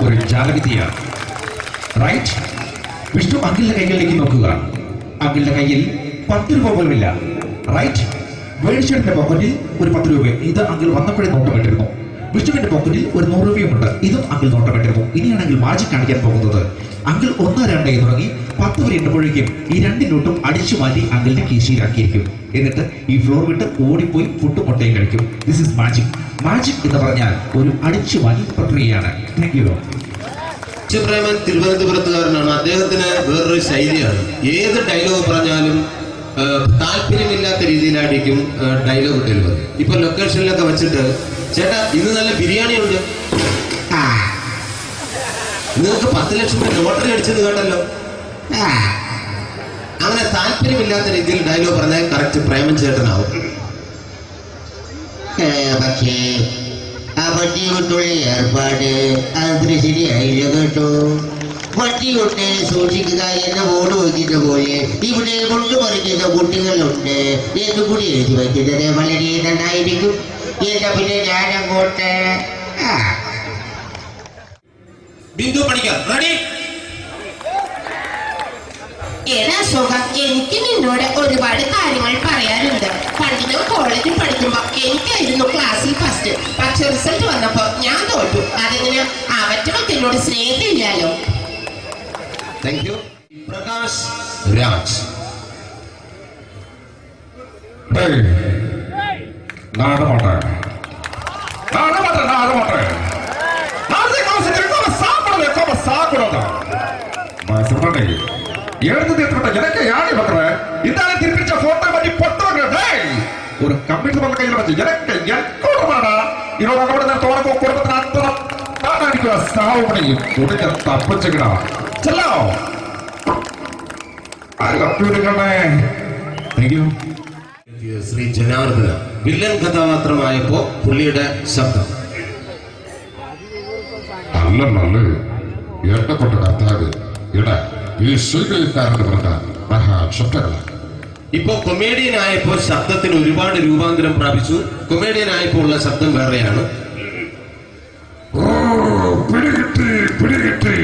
ഒരു ജാലവിദ്യയാണ്. റൈറ്റ്? വിഷ്ണു അങ്കിളിന്റെ കൈകളിലേക്ക് നോക്കുക. അങ്കിളിന്റെ കയ്യിൽ 10 രൂപ പോലുമില്ല. റൈറ്റ്? വേണിച്ചേട്ടന്റെ പോക്കറ്റിൽ ഒരു 10 രൂപ. ഇത് അങ്കിൾ വന്നപ്പോഴേ നോട്ടമിട്ടിരുന്നു. വിഷ്ണുവിന്റെ പോക്കറ്റിൽ ഒരു 100 രൂപയുമുണ്ട്. ഇതും അങ്കിൾ നോട്ടമിട്ടിരുന്നു. ഇനിയാണെങ്കിൽ മാജിക് കാണിക്കാൻ പോകുന്നത്. അങ്കിൾ 1, 2 എന്ന് തുടങ്ങി 10 വരെ എണ്ണുമ്പോഴേക്കും ഈ 2 നോട്ടും അടിച്ചു മാറ്റി അങ്കിളിന്റെ കീശയിലാക്കിയിരിക്കും. എന്നിട്ട് ഈ ഫ്ലോർ വിട്ട് ഓടിപ്പോയി പുട്ടും മുട്ടയും കഴിക്കും. This is magic. മാജിക് എന്ന് പറഞ്ഞാൽ ഒരു അടിച്ചു മാറ്റി പ്രക്രിയയാണ്. Thank you. പ്രേമൻ തിരുവനന്തപുരത്തുകാരനാണ്. അദ്ദേഹത്തിന് വേറൊരു ശൈലിയാണ്. ഏത് ഡയലോഗ് പറഞ്ഞാലും താല്പര്യമില്ലാത്ത രീതിയിലായിരിക്കും ഡയലോഗ് ഡെലിവറി. ഇപ്പൊ ലൊക്കേഷനിലൊക്കെ വെച്ചിട്ട് ചേട്ടാ ഇന്ന് നല്ല ബിരിയാണി ഉണ്ട്, നിങ്ങൾക്ക് 10 ലക്ഷം രൂപ ലോട്ടറി അടിച്ചത് കേട്ടല്ലോ. അങ്ങനെ താല്പര്യമില്ലാത്ത രീതിയിൽ ഡയലോഗ് പറഞ്ഞാൽ കറക്റ്റ് പ്രേമൻ ചേട്ടനാവും. പക്ഷേ ആ വട്ടികൊണ്ടുള്ള ഏർപ്പാട് അത്ര ശരിയായില്ല കേട്ടോ. വട്ടികൊണ്ട് സൂക്ഷിക്കുക എന്ന ബോർഡ് വയ്ക്കുന്ന പോലെ ഇവിടെ കൊണ്ടുമറിക്കുന്ന കുട്ടികളുണ്ട് എന്ന് കൂടി എഴുതി വയ്ക്കുന്നത് വളരെ നന്നായിരിക്കും. എന്നാ പിന്നെ ഞാനങ്ങോട്ട് ബിന്ദു പണിക്കർ. റെഡി? ഏതാ സുഖം. എനിക്ക് നിന്നോട് ഒരുപാട് കാര്യങ്ങൾ പറയാനുണ്ട്. പണ്ട് ഞാൻ കോളേജിൽ പഠിക്കുമ്പോ എനിക്കായിരുന്നു ക്ലാസ്സിൽ ഫസ്റ്റ്. പക്ഷെ റിസൾട്ട് വന്നപ്പോ ഞാൻ തോറ്റു. അതെങ്ങനെ അവറ്റൊക്കെ എന്നോട് സ്നേഹമില്ലല്ലോ. Thank you. പ്രകാശ് രാജ്. ஒரு கம்ப்யூட்டர் பண்ண கையில் வச்சு எனக்கு எக்கோடமாடா இதோட குடும்பத்தின் அத்தனை அடிக்கிற சாவு முடியும் துணிக்க தப்பிச்சுக்கடா ചെല്ലോ. ശ്രീ ജനാർദ്ദന വില്ലൻ കഥാപാത്രമായപ്പോ പുള്ളിയുടെ ശബ്ദം. നല്ല എണ്ണപ്പെട്ട കർത്താവ് ഇട ഈ സ്വീകരിക്കാരന്റെ പറഞ്ഞ മഹാശബ്ദങ്ങളാണ്. ഇപ്പൊ കൊമേഡിയൻ ആയപ്പോ ശബ്ദത്തിന് ഒരുപാട് രൂപാന്തരം പ്രാപിച്ചു. കൊമേഡിയൻ ആയപ്പോ ഉള്ള ശബ്ദം വേറെയാണ്. പിടികിട്ടി